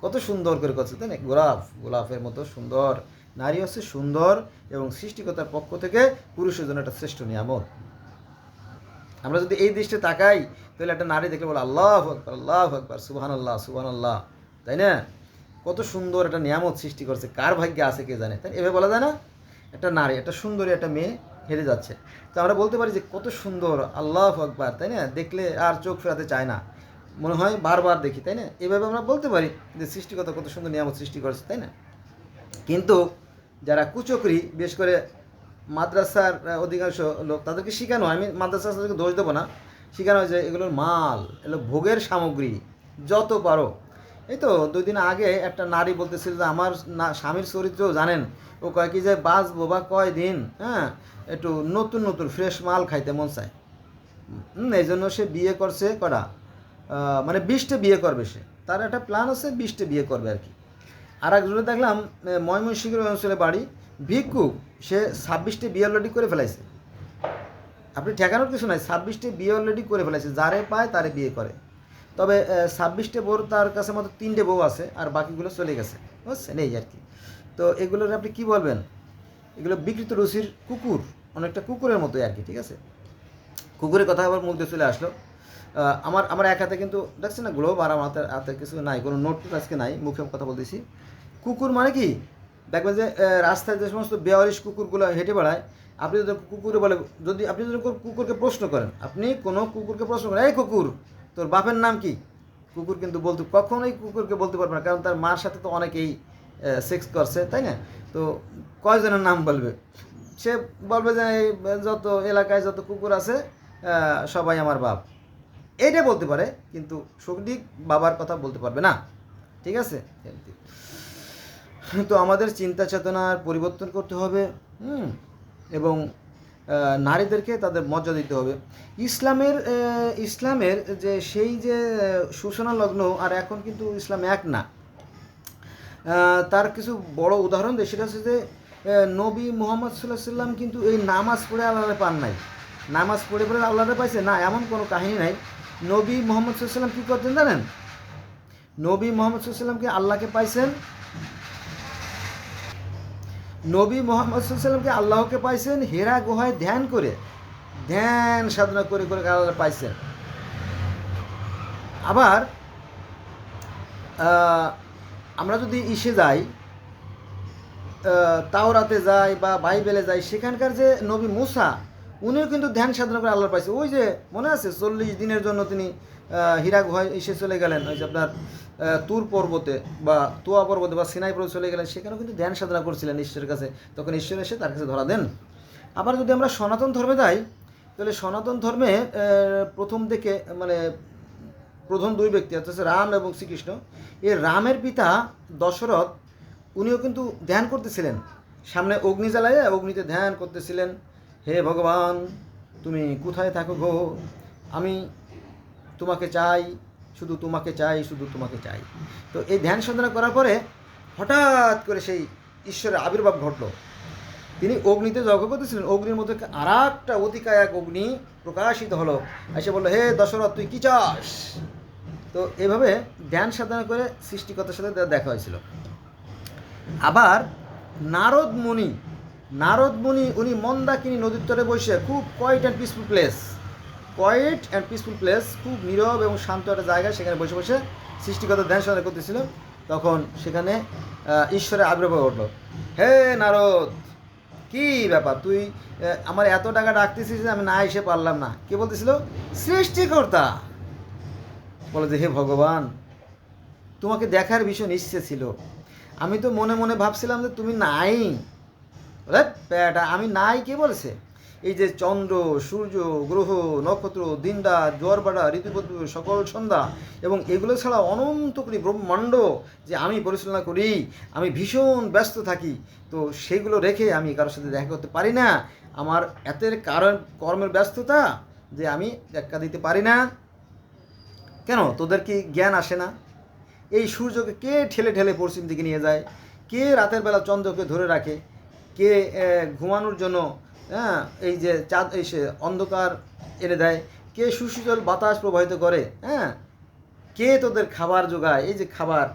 কত সুন্দর করে কথা, তাই না? গোলাপের মতো সুন্দর নারী হচ্ছে সুন্দর, এবং সৃষ্টিকর্তার পক্ষ থেকে পুরুষের জন্য একটা শ্রেষ্ঠ নিয়ামত। আমরা যদি এই দৃষ্টিতে তাকাই, তাহলে একটা নারী দেখলে বলে আল্লাহু আকবার, সুবহানাল্লাহ, তাই না? কত সুন্দর একটা নিয়ামত সৃষ্টি করছে, কার ভাগ্যে আছে কে জানে, তাই এভাবে বলা যায় না? একটা নারী, একটা সুন্দরী একটা মেয়ে হেরে যাচ্ছে, তো আমরা বলতে পারি যে কত সুন্দর, আল্লাহু আকবার, তাই না? দেখলে আর চোখ ফেরাতে চায় না, মনে হয় বারবার দেখি, তাই না? এভাবে আমরা বলতে পারি যে সৃষ্টিকর্তা কত সুন্দর নিয়ামত সৃষ্টি করেছে, তাই না? কিন্তু যারা কুচক্রী, বিশেষ করে মাদ্রাসার অধিকাংশ লোক, তাদেরকে শেখানো হয়, আমি মাদ্রাসাকে দোষ দেবো না, শেখানো হয় যে এগুলোর মাল, এগুলো ভোগের সামগ্রী, যত পারো। এই তো 2 দিন আগে একটা নারী বলতেছিল যে আমার স্বামীর চরিত্রও জানেন, ও কয় কি যে বাঁচবো বা কয়দিন, হ্যাঁ, একটু নতুন ফ্রেশ মাল খাইতে মন চায়। এই জন্য সে বিয়ে করছে কটা, মানে 20টে বিয়ে করবে সে, তার একটা প্ল্যান আছে, 20টে বিয়ে করবে আর কি। আর একজনে দেখলাম ময়মনসিংহের অঞ্চলে বাড়ি, ভিক্ষুক, সে 26টে বিয়ে অলরেডি করে ফেলাইছে। আপনি ঠেকানোর কিছু নাই, 26টে বিয়ে অলরেডি করে ফেলাইছে, যারে পায় তারে বিয়ে করে। তবে 26টে বউ, তার কাছে মাত্র 3টে বউ আছে, আর বাকিগুলো চলে গেছে, বুঝছেন? এই আর কি। তো এগুলোর আপনি কি বলবেন, এগুলো বিকৃত রুচির কুকুর, অনেকটা কুকুরের মতোই আর কি। ঠিক আছে? কুকুরের কথা আবার মুখ দিয়ে চলে আসলো। আমার এক হাতে কিন্তু দেখছেন না গ্লোভ, আর আমার হাতে কিছু নাই, কোনো নোট আজকে নাই, মুখে কথা বলতেছি। কুকুর মানে কি, দেখবেন যে রাস্তায় যে সমস্ত বেওয়ারিশ কুকুরগুলো হেঁটে বেড়ায়, আপনি যদি কুকুরে বলে, আপনি যদি কুকুরকে প্রশ্ন করেন, এই কুকুর তোর বাপের নাম কি, কুকুর কিন্তু কখনোই কুকুরকে বলতে পারবে না, কারণ তার মার সাথে তো অনেকেই সেক্স করছে, তাই না? তো কয়জনের নাম বলবে? সে বলবে যে যত এলাকায় যত কুকুর আছে সবাই আমার বাপ, এইটা বলতে পারে, কিন্তু সঠিক বাবার কথা বলতে পারবে না। ঠিক আছে? তো আমাদের চিন্তা চেতনার পরিবর্তন করতে হবে, এবং নারীদেরকে তাদের মর্যাদা দিতে হবে। ইসলামের যে সেই যে সূচনা লগ্ন, আর এখন কিন্তু ইসলাম এক না। তার কিছু বড় উদাহরণ দেয়, সেটা হচ্ছে যে নবী মুহাম্মদ সাল্লাল্লাহু আলাইহি সাল্লাম কিন্তু এই নামাজ পড়ে আল্লাহরে পান নাই, নামাজ পড়ে পড়ে আল্লাহরে পাইছে না, এমন কোনো কাহিনী নাই। নবী মুহাম্মদ সাল্লাল্লাহু আলাইহি সাল্লাম কী করতেন জানেন? নবী মুহাম্মদ সাল্লাল্লাহু আলাইহি সাল্লামকে আল্লাহকে পাইছেন, নবী মুহাম্মদ সাল্লাল্লাহু আলাইহি সাল্লামকে আল্লাহকে পাইছেন হেরা গুহায় ধ্যান করে, ধ্যান সাধনা করে করে আল্লাহ পাইছেন। আবার আমরা যদি ইসে যাই, তাওরাতে যাই বা বাইবেলে যাই, সেখানকার যে নবী মুসা, উনিও কিন্তু ধ্যান সাধনা করে আল্লাহর পাইছে। ওই যে মনে আছে 40 দিনের জন্য তিনি হীরা গুহায় এসে চলে গেলেন, ওই যে আপনার তুর পর্বতে বা তোয়া পর্বতে বা সিনাই পর্বতে চলে গেলেন, সেখানেও কিন্তু ধ্যান সাধনা করছিলেন ঈশ্বরের কাছে, তখন ঈশ্বর এসে তার কাছে ধরা দেন। আবার যদি আমরা সনাতন ধর্মে যাই, তাহলে সনাতন ধর্মে প্রথম দিকে মানে প্রথম দুই ব্যক্তি অর্থাৎ রাম এবং শ্রীকৃষ্ণ, এই রামের পিতা দশরথ উনিও কিন্তু ধ্যান করতেছিলেন, সামনে অগ্নি জ্বালাইয়া অগ্নিতে ধ্যান করতেছিলেন, হে ভগবান তুমি কোথায় থাকো গো, আমি তোমাকে চাই, শুধু তোমাকে চাই, শুধু তোমাকে চাই। তো এই ধ্যান সাধনা করার পরে হঠাৎ করে সেই ঈশ্বরের আবির্ভাব ঘটল, তিনি অগ্নিতে যজ্ঞ করতেছিলেন, অগ্নির মধ্যে আর একটা অতিকায় এক অগ্নি প্রকাশিত হলো, এসে বললো হে দশরথ তুই কী চাস। তো এভাবে ধ্যান সাধনা করে সৃষ্টিকর্তার সাথে দেখা হয়েছিল। আবার নারদ মুনি উনি মন্দাকিনী নদীর তরে বসে, খুব কোয়াইট অ্যান্ড পিসফুল প্লেস, খুব নীরব এবং শান্ত একটা জায়গা, সেখানে বসে বসে সৃষ্টিকর্তার ধ্যান সাধনা করতেছিল। তখন সেখানে ঈশ্বরের আবির্ভাব ঘটল, হে নারদ কি ব্যাপার, তুই আমার এত টাকা ডাকতেছিস যে আমি না এসে পারলাম না। কে বলতেছিল? সৃষ্টিকর্তা। বলে যে হে ভগবান তোমাকে দেখার ভীষণ ইচ্ছে ছিল, আমি তো মনে মনে ভাবছিলাম যে তুমি নাই। প্যাটা আমি নাই কে বলেছে? এই যে চন্দ্র, সূর্য, গ্রহ, নক্ষত্র, দিনরাত, জোয়ারভাটা, ঋতুপতি, সকল সন্ধ্যা এবং এগুলো ছাড়া অনন্ত করি ব্রহ্মাণ্ড যে আমি পরিচালনা করি, আমি ভীষণ ব্যস্ত থাকি, তো সেগুলো রেখে আমি কারোর সাথে দেখা করতে পারি না। আমার এতের কারণ কর্মের ব্যস্ততা যে আমি দেখা দিতে পারি না। কেন তোদের কি জ্ঞান আসে না? এই সূর্যকে কে ঠেলে ঠেলে পশ্চিম দিকে নিয়ে যায়, কে রাতের বেলা চন্দ্রকে ধরে রাখে, কে ঘুমানোর জন্য এই যে চাঁদ এসে অন্ধকার এনে দেয়, কে সুশীতল বাতাস প্রবাহিত করে, কে তোদের খাবার যোগায়, এই যে খাবার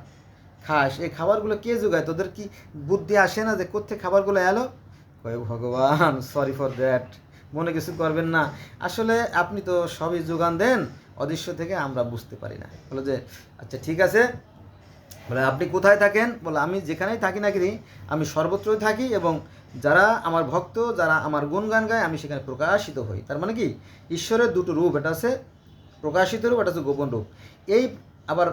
খাস এই খাবারগুলো কে যোগায়, তোদের কি বুদ্ধি আসে না যে কোত্থেকে খাবারগুলো এলো? কয় ভগবান সরি ফর দ্যাট, মনে কিছু করবেন না, আসলে আপনি তো সবই যোগান দেন, অদৃশ্য থেকে আমরা বুঝতে পারি না। বলে যে আচ্ছা ঠিক আছে, বলে আপনি কোথায় থাকেন? বলে আমি যেখানেই থাকি না কিনি আমি সর্বত্রই থাকি, এবং যারা আমার ভক্ত, যারা আমার গুণগান গায় আমি সেখানে প্রকাশিত হই। তার মানে কি ঈশ্বরের দুটো রূপ, এটা আছে প্রকাশিত রূপ, এটা আছে গোপন রূপ। এই আবার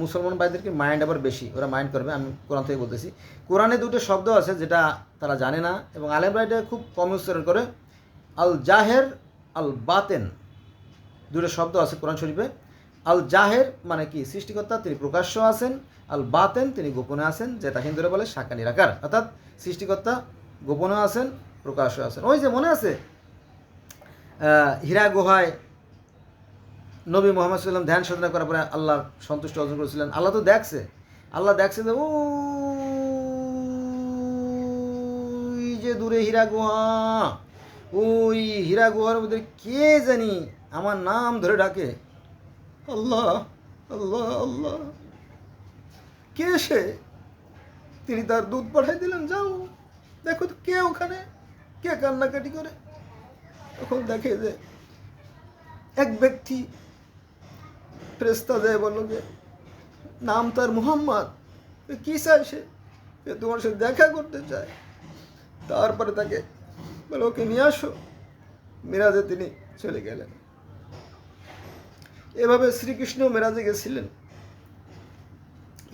মুসলমান ভাইদেরকে মাইন্ড আবার বেশি, ওরা মাইন্ড করবে, আমি কোরআন থেকে বলতেছি। কোরআনে দুটো শব্দ আছে যেটা তারা জানে না এবং আলেমরা এটা খুব কম উচ্চারণ করে, আল জাহের আল বাতেন, দুটো শব্দ আছে কোরআন শরীফে। আল জাহের মানে কি সৃষ্টিকর্তা, তিনি প্রকাশ্য আছেন, আল বাতেন তিনি গোপনে আছেন, যেটা হিন্দুরা বলে শাখা নিরাকার, অর্থাৎ সৃষ্টিকর্তা গোপনে আছেন, প্রকাশ্য আছেন। ওই যে মনে আছে হীরা গুহায় নবী মুহাম্মদ সাল্লাম ধ্যান সাধনা করার পরে আল্লাহ সন্তুষ্ট অর্জন করেছিলেন। আল্লাহ তো দেখছে, আল্লাহ দেখছে যে ওই যে দূরে হীরা গুহা, ওই হীরা গুহার মধ্যে কে জানি আমার নাম ধরে ডাকে, আল্লাহ আল্লাহ আল্লাহ, কে সে? তিনি তার দুধ পাঠাই দিলেন, যাও দেখো তো কে ওখানে, কে কান্নাকাটি করে। তখন দেখে যে এক ব্যক্তি ফেরেশতা যায়, বলল যে নাম তার মুহাম্মদ, কি চায় সে? তোমার সাথে দেখা করতে চায়। তারপরে তাকে বলে ওকে নিয়ে আসো, মেরাজে তিনি চলে গেলেন। এভাবে শ্রীকৃষ্ণ মেরাজে গেছিলেন,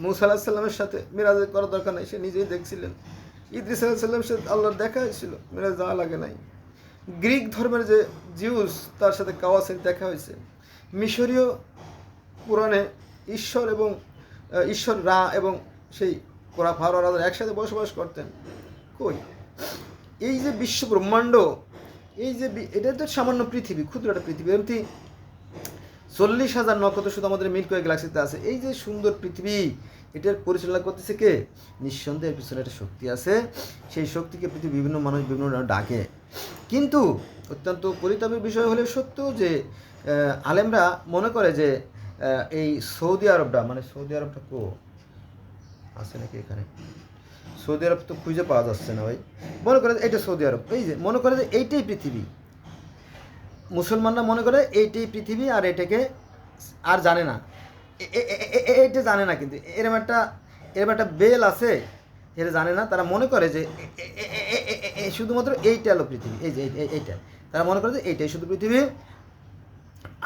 মুসা আলাইহিস সালামের সাথে মেরাজে করার দরকার নাই, সে নিজেই দেখছিলেন। ইদ্রিস আলাইহিস সালামের সাথে আল্লাহর দেখা হয়েছিল, মেরাজ যাওয়া লাগে নাই। গ্রিক ধর্মের যে জিউস, তার সাথে কাওয়াসের দেখা হয়েছে। মিশরীয় পুরাণে ঈশ্বর এবং ঈশ্বর রা এবং সেই ফারাও রাজা একসাথে বসবাস করতেন। কই এই যে বিশ্ব ব্রহ্মাণ্ড, এই যে এটা তো সামান্য পৃথিবী, ক্ষুদ্র একটা পৃথিবী, এমনি 40,000 নক্ষত্র শুধু আমাদের মিল্কি ওয়ে গ্যালাক্সিতে আছে। এই যে সুন্দর পৃথিবী, এটার পরিচালনা করতেছে কে? নিঃসন্দেহের পিছনে একটা শক্তি আছে, সেই শক্তিকে পৃথিবীর বিভিন্ন মানুষ বিভিন্ন নামে ডাকে। কিন্তু অত্যন্ত পরিতাপের বিষয় হলে সত্য যে আলেমরা মনে করে যে এই সৌদি আরবটা, মানে সৌদি আরবটা আছে নাকি এখানে? সৌদি আরব তো খুঁজে পাওয়া যাচ্ছে না ভাই। মনে করে এইটা সৌদি আরব, এই যে মনে করে যে এইটাই পৃথিবী। মুসলমানরা মনে করে এইটাই পৃথিবী, আর এটাকে আর জানে না, এটা জানে না। কিন্তু এরকম একটা বেল আছে, এটা জানে না। তারা মনে করে যে শুধুমাত্র এইটা হলো পৃথিবী, এই যে এইটা। তারা মনে করে যে এইটাই শুধু পৃথিবী।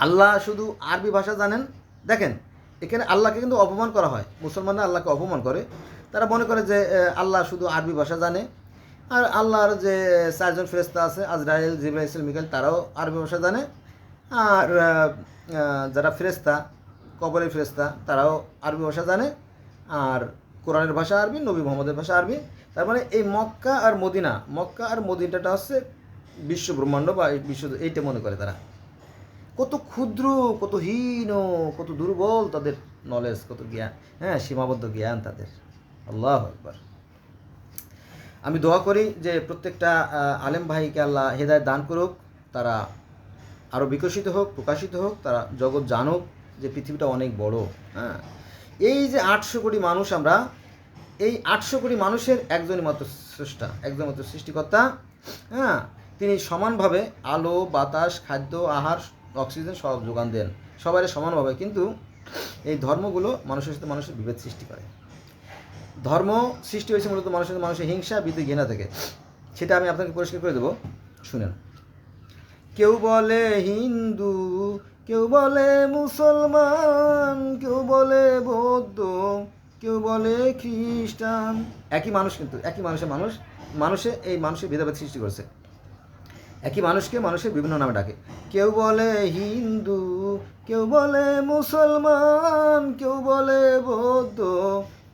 আল্লাহ শুধু আরবি ভাষা জানেন। দেখেন, এখানে আল্লাহকে কিন্তু অপমান করা হয়, মুসলমানরা আল্লাহকে অপমান করে। তারা মনে করে যে আল্লাহ শুধু আরবি ভাষা জানে, আর আল্লাহর যে 4জন ফেরেশতা আছে, আজরাইল, জিবরাইল, ইসরাফিল, মিকাইল, তারাও আরবি ভাষা জানে। আর যারা ফেরেশতা, কবরের ফেরেশতা, তারাও আরবি ভাষা জানে। আর কোরআনের ভাষা আরবি, নবী মুহাম্মদের ভাষা আরবি। তার মানে এই মক্কা আর মদিনাটা হচ্ছে বিশ্ব ব্রহ্মাণ্ড বা এই বিশ্ব, এইটা মনে করে তারা। কত ক্ষুদ্র, কত হীন, কত দুর্বল তাদের নলেজ, কত জ্ঞান, সীমাবদ্ধ জ্ঞান তাদের। আল্লাহু আকবার। আমি দোয়া করি যে প্রত্যেকটা আলেম ভাইকে আল্লাহ হেদায়েত দান করুক, তারা আরও বিকশিত হোক, প্রকাশিত হোক, তারা জগৎ জানুক যে পৃথিবীটা অনেক বড়। এই যে 800 কোটি মানুষ, আমরা এই 800 কোটি মানুষের একজনই মাত্র স্রষ্টা, একজন মাত্র সৃষ্টিকর্তা। তিনি সমানভাবে আলো, বাতাস, খাদ্য, আহার, অক্সিজেন সব যোগান দেন সবাই সমানভাবে। কিন্তু এই ধর্মগুলো মানুষের সাথে মানুষের বিভেদ সৃষ্টি করে। ধর্ম সৃষ্টি হয়েছে মূলত মানুষের হিংসা, বিদ্বেষ, ঘৃণা থেকে। সেটা আমি আপনাকে পরিষ্কার করে দেবো, শুনেন। কেউ বলে হিন্দু, কেউ বলে মুসলমান, কেউ বলে বৌদ্ধ, কেউ বলে খ্রিস্টান। একই মানুষ, কিন্তু একই মানুষের ভেদাভেদ সৃষ্টি করেছে। একই মানুষকে মানুষের বিভিন্ন নামে ডাকে। কেউ বলে হিন্দু, কেউ বলে মুসলমান, কেউ বলে বৌদ্ধ,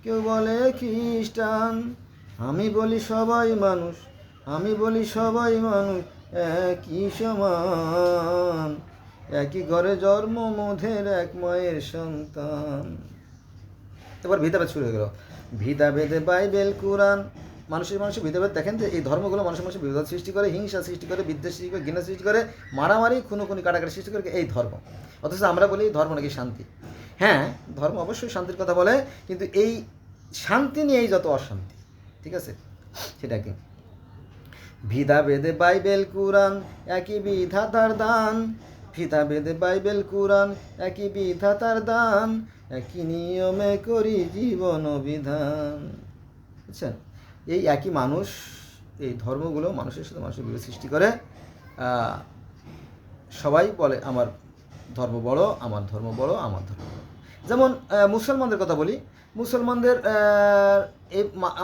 কেউ বলে খ্রিস্টান। আমি বলি সবাই মানুষ, একই সমান, একই ঘরে জন্ম, মোদের এক মায়ের সন্তান। এবার ভেদাভেদ শুরু হয়ে গেল। ভেদাভেদে বাইবেল, কোরআন, মানুষের ভেদাভেদ। দেখেন যে এই ধর্মগুলো মানুষের বিভেদ সৃষ্টি করে, হিংসা সৃষ্টি করে, বিদ্বেষ সৃষ্টি করে, ঘৃণা সৃষ্টি করে, মারামারি, খুনোখুনি, কাটাকাটি সৃষ্টি করে এই ধর্ম। অথচ আমরা বলি ধর্ম নাকি শান্তি। ধর্ম অবশ্যই শান্তির কথা বলে, কিন্তু এই শান্তি নিয়েই যত অশান্তি। ঠিক আছে, সেটা কি? ভেদাভেদে বাইবেল, কোরআন, একই বিধাতার দান। ভেদাভেদে বাইবেল, কোরআন, একই বিধাতার দান, একই নিয়মে করি জীবন বিধান। বুঝছেন? এই একই মানুষ, এই ধর্মগুলো মানুষের সাথে মানুষের বিভেদ সৃষ্টি করে। সবাই বলে আমার ধর্ম বড়, আমার ধর্ম বড়, আমার ধর্ম বড়। যেমন মুসলমানদের কথা বলি। মুসলমানদের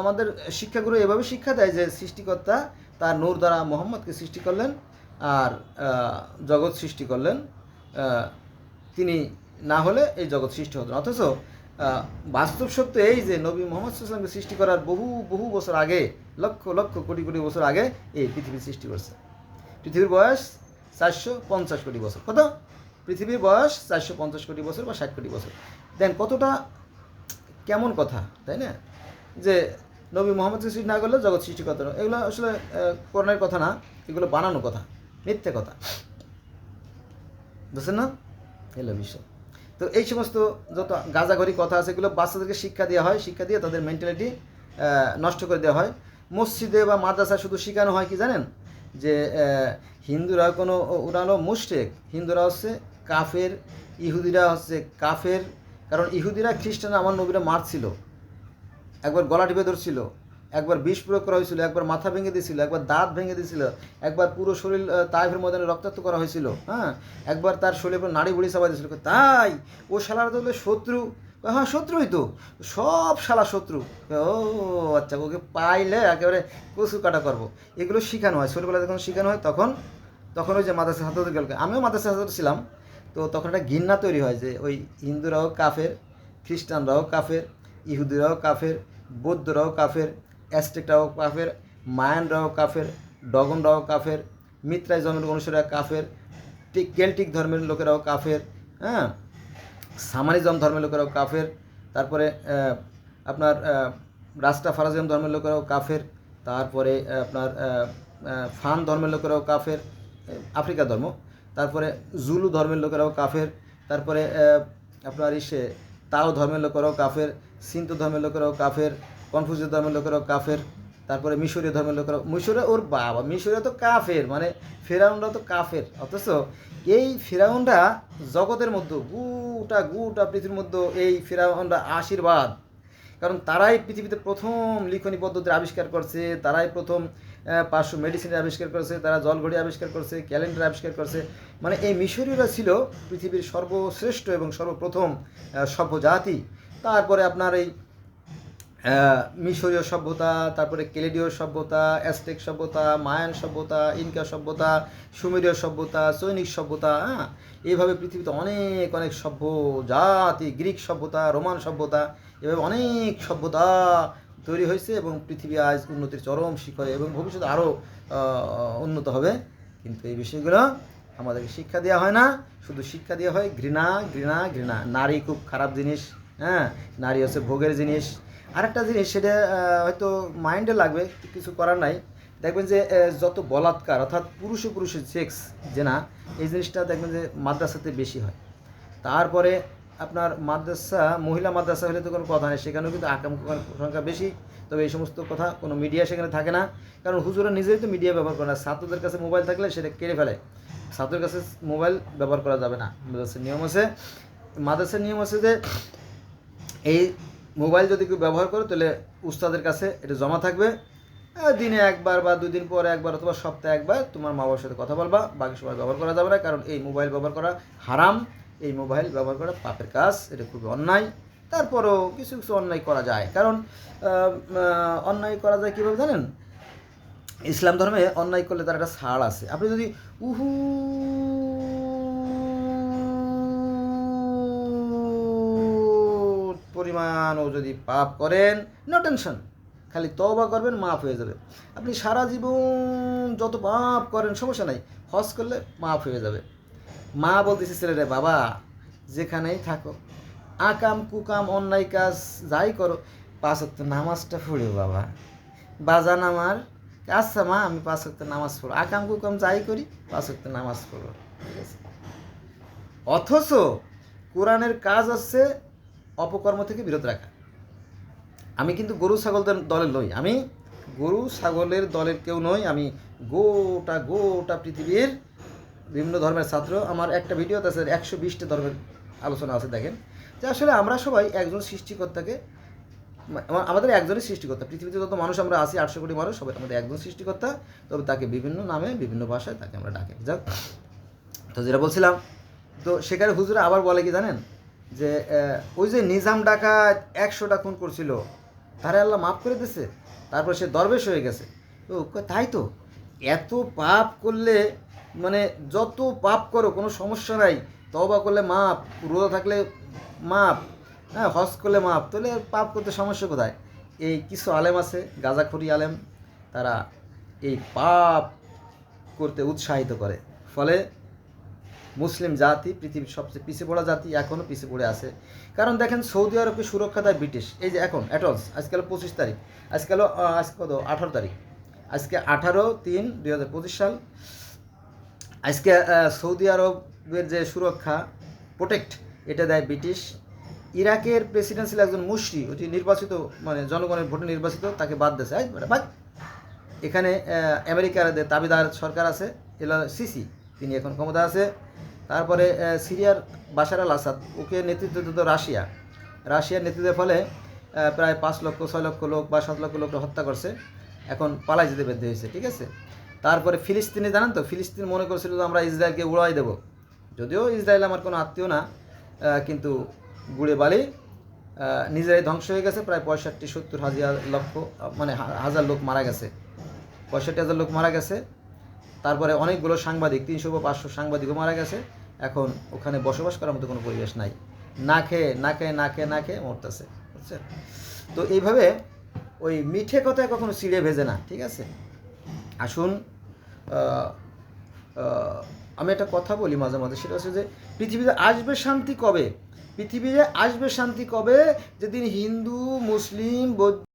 আমাদের শিক্ষাগুরু এভাবে শিক্ষা দেয় যে সৃষ্টিকর্তা তার নূর দ্বারা মোহাম্মদকে সৃষ্টি করলেন, আর জগৎ সৃষ্টি করলেন। তিনি না হলে এই জগৎ সৃষ্টি হতো না। অথচ বাস্তব সত্য এই যে নবী মোহাম্মদ সাল্লাল্লাহু আলাইহি ওয়াসাল্লামকে সৃষ্টি করার বহু বছর আগে, লক্ষ লক্ষ কোটি কোটি বছর আগে এই পৃথিবীর সৃষ্টি করছে। পৃথিবীর বয়স 450 কোটি বছর। কত? পৃথিবীর বয়স 450 কোটি বছর বা 60 কোটি বছর। দেন কতটা কেমন কথা, তাই না? যে নবী মোহাম্মদকে সৃষ্টি না করলে জগৎ সৃষ্টি করতে না। এগুলো আসলে কোরআনের কথা না, এগুলো বানানো কথা, মিথ্যে কথা। বুঝছেন না? এলো বিষয়। তো এই সমস্ত যত গাঁজাগড়ি কথা আছে, এগুলো বাচ্চাদেরকে শিক্ষা দেওয়া হয়, শিক্ষা দিয়ে তাদের মেন্টালিটি নষ্ট করে দেওয়া হয়। মসজিদে বা মাদ্রাসায় শুধু শেখানো হয় কি জানেন? যে হিন্দুরা ওরা হলো মুশরিক, হিন্দুরা হচ্ছে কাফের, ইহুদিরা হচ্ছে কাফের। কারণ ইহুদিরা খ্রিস্টানরা আমার নবীরা মারছিল, একবার গলা টিপে ধরছিল, একবার বিষ প্রয়োগ করা হয়েছিল, একবার মাথা ভেঙে দিয়েছিল, একবার দাঁত ভেঙে দিয়েছিল, একবার পুরো শরীর তাইফের ময়দানে রক্তাক্ত করা হয়েছিল। একবার তার শরীরের উপর নাড়ি বুড়ি চাপাই দিয়েছিল। তাই ও শালারা তো শত্রু। শত্রুই তো, সব শালা শত্রু। ও আচ্ছা, ওকে পাইলে একেবারে কচু কাটা করবো। এগুলো শেখানো হয় ছোটবেলায়, যখন শেখানো হয় তখন ওই যে মাদ্রাসা ছাত্রদের গেল, আমিও মাদ্রাসা ছাত্র ছিলাম, তো তখন একটা ঘৃণা তৈরি হয় যে ওই হিন্দুরাও কাফের, খ্রিস্টানরাও কাফের, ইহুদিরাও কাফের, বৌদ্ধরাও কাফের, অ্যাজটেকরাও কাফের, মায়ানরাও কাফের, ডগনরাও কাফের, মিত্রাই জন্মের অনুসারীরা কাফের, কেল্টিক ধর্মের লোকেরাও কাফের, সামানিজম ধর্মের লোকেরাও কাফের, তারপরে আপনার রাস্টাফারাজিয়ান ধর্মের লোকেরাও কাফের, তারপরে আপনার ফান ধর্মের লোকেরাও কাফের, আফ্রিকা ধর্ম, তারপরে জুলু ধর্মের লোকেরাও কাফের, তারপরে আপনার তাও ধর্মের লোকেরাও কাফের, সিন্তু ধর্মের লোকেরাও কাফের, কনফুসিয়াস ধর্মের লোকেরাও কাফের, তারপরে মিশরীয় ধর্মের লোকেরাও, ওর বাবা মিশরীয় তো কাফের, মানে ফেরাউনরা তো কাফের। অথচ এই ফেরাউনরা জগতের মধ্যে গোটা পৃথিবীর মধ্যে এই ফেরাউনরা আশীর্বাদ, কারণ তারাই পৃথিবীতে প্রথম লিখনী পদ্ধতির আবিষ্কার করছে, তারাই প্রথম 500 মেডিসিনের আবিষ্কার করেছে, তারা জলঘড়ি আবিষ্কার করছে, ক্যালেন্ডার আবিষ্কার করছে। মানে এই মিশরীয়রা ছিল পৃথিবীর সর্বশ্রেষ্ঠ এবং সর্বপ্রথম সভ্য জাতি। তারপরে আপনার এই মিশরীয় সভ্যতা, তারপরে কেলেডীয় সভ্যতা, অ্যাজটেক সভ্যতা, মায়ান সভ্যতা, ইনকা সভ্যতা, সুমেরীয় সভ্যতা, চৈনিক সভ্যতা, এইভাবে পৃথিবীতে অনেক সভ্য জাতি, গ্রিক সভ্যতা, রোমান সভ্যতা, এভাবে অনেক সভ্যতা তৈরি হয়েছে এবং পৃথিবী আজ উন্নতির চরম শিখরে এবং ভবিষ্যতে আরও উন্নত হবে। কিন্তু এই বিষয়গুলো আমাদেরকে শিক্ষা দেওয়া হয় না, শুধু শিক্ষা দেওয়া হয় ঘৃণা ঘৃণা ঘৃণা। নারী খুব খারাপ জিনিস, নারী হচ্ছে ভোগের জিনিস। আরেকটা জিনিস, সেটা হয়তো মাইন্ডে লাগবে, কিছু করার নাই। দেখবেন যে যত বলাৎকার অর্থাৎ পুরুষের সেক্স না, এই জিনিসটা দেখবেন যে মাদ্রাসাতে বেশি হয়। তারপরে আপনার মহিলা মাদ্রাসা হলে তো কোনো কথা নেই, সেখানেও কিন্তু আকাম সংখ্যা বেশি। তবে এই সমস্ত কথা কোনো মিডিয়া সেখানে থাকে না, কারণ হুজুরা নিজেই তো মিডিয়া ব্যবহার করে না। ছাত্রদের কাছে মোবাইল থাকলে সেটা কেড়ে ফেলে। ছাত্রের কাছে মোবাইল ব্যবহার করা যাবে না। মাদ্রাসার নিয়ম আছে যে এই মোবাইল যদি কেউ ব্যবহার করে তাহলে উস্তাদের কাছে এটা জমা থাকবে, দিনে একবার বা 2 দিন পরে একবার অথবা সপ্তাহে একবার তোমার মা বাবার সাথে কথা বলবা, বাকি সময় ব্যবহার করা যাবে না, কারণ এই মোবাইল ব্যবহার করা হারাম, এই মোবাইল ব্যবহার করা পাপের কাজ, এটা খুবই অন্যায়। তারপরেও কিছু অন্যায় করা যায়, কারণ অন্যায় করা যায় কীভাবে জানেন? ইসলাম ধর্মে অন্যায় করলে তার একটা ছাড় আছে। আপনি যদি পরিমাণও যদি পাপ করেন, নো টেনশন, খালি তওবা করবেন, মাফ হয়ে যাবে। আপনি সারা জীবন যত পাপ করেন সমস্যা নাই, হজ করলে মাফ হয়ে যাবে। মা বলতেছে ছেলেরে, বাবা যেখানেই থাকো, আকাম কুকাম অন্যায় কাজ যাই করো, 5 ওয়াক্ত নামাজটা পড়ো বাবা। বাজান আমার, আচ্ছা মা আমি 5 ওয়াক্ত নামাজ পড়ো, আকাম কুকাম যাই করি 5 ওয়াক্ত নামাজ পড়ো, ঠিক আছে? অথচ কোরআনের কাজ হচ্ছে অপকর্ম থেকে বিরত রাখা। আমি কিন্তু গরু ছাগল দলের নই, আমি গরু ছাগলের দলের কেউ নই। আমি গোটা পৃথিবীর বিভিন্ন ধর্মের ছাত্র। আমার একটা ভিডিওতে আছে 120টা ধর্মের আলোচনা আছে। দেখেন যে আসলে আমরা সবাই একজন সৃষ্টিকর্তাকে, আমাদের একজনই সৃষ্টিকর্তা। পৃথিবীতে যত মানুষ আমরা আছি 800 কোটি মানুষ, সবাই আমাদের একজন সৃষ্টিকর্তা, তবে তাকে বিভিন্ন নামে বিভিন্ন ভাষায় তাকে আমরা ডাকি। যাক, তো যেটা বলছিলাম, তো সেখানে হুজুরা আবার বলে কি জানেন, যে ওই যে নিজাম ডাকাত 100টা খুন করছিল, তারে আল্লাহ মাফ করে দিয়েছে, তারপর সে দরবেশ হয়ে গেছে। তো তাই তো, এত পাপ করলে, মানে যত পাপ করো কোনো সমস্যা নাই, তওবা করলে মাপ, রোজা থাকলে মাপ, হজ করলে মাপ, তাহলে পাপ করতে সমস্যা কোথায়? এই কিছু আলেম আছে, গাঁজাখড়ি আলেম, তারা এই পাপ করতে উৎসাহিত করে, ফলে মুসলিম জাতি পৃথিবীর সবচেয়ে পিছিয়ে পড়া জাতি, এখনও পিছিয়ে পড়ে আছে। কারণ দেখেন, সৌদি আরবকে সুরক্ষা দেয় ব্রিটিশ। এই যে এখন অ্যাটলস, আজকে হলো 25 তারিখ, আজকে কত 18 তারিখ, আজকে 18/3/2025 সাল। আজকে সৌদি আরবের যে সুরক্ষা প্রোটেক্ট, এটা দেয় ব্রিটিশ। ইরাকের প্রেসিডেন্ট ছিল একজন মুশরি, ওটি নির্বাচিত, মানে জনগণের ভোটে নির্বাচিত, তাকে বাদ দিয়েছে। বাদ। এখানে আমেরিকার দাবিদার সরকার আছে, সিসি, তিনি এখন ক্ষমতা আছে। তারপরে সিরিয়ার বাশার আল আসাদ, ওকে নেতৃত্ব দিত রাশিয়ার নেতৃত্বের ফলে প্রায় 5 লক্ষ 6 লক্ষ লোক বা 7 লক্ষ লোক হত্যা করছে, এখন পালাই যেতে বাধ্য হয়েছে, ঠিক আছে? তারপরে ফিলিস্তিনে জানেন তো, ফিলিস্তিন মনে করছিল যে আমরা ইসরায়েলকে উড়াই দেব, যদিও ইসরায়েল আমার কোনো আত্মীয় না, কিন্তু গুড়ে বালি নিজেরাই ধ্বংস হয়ে গেছে। প্রায় 65-70 হাজার লক্ষ, মানে হাজার লোক মারা গেছে, 65,000 লোক মারা গেছে। তারপরে অনেকগুলো সাংবাদিক, 300 বা 500 সাংবাদিকও মারা গেছে। এখন ওখানে বসবাস করার মতো কোনো পরিবেশ নাই, না খেয়ে মরতেছে, বুঝছেন? তো এইভাবে ওই মিঠে কথায় কখনো চিড়ে ভেজে না, ঠিক আছে? আসুন আমি একটা কথা বলি মাঝে মাঝে, সেটা হচ্ছে যে পৃথিবীতে আসবে শান্তি কবে? পৃথিবীতে আসবে শান্তি কবে? যেদিন হিন্দু, মুসলিম, বৌদ্ধ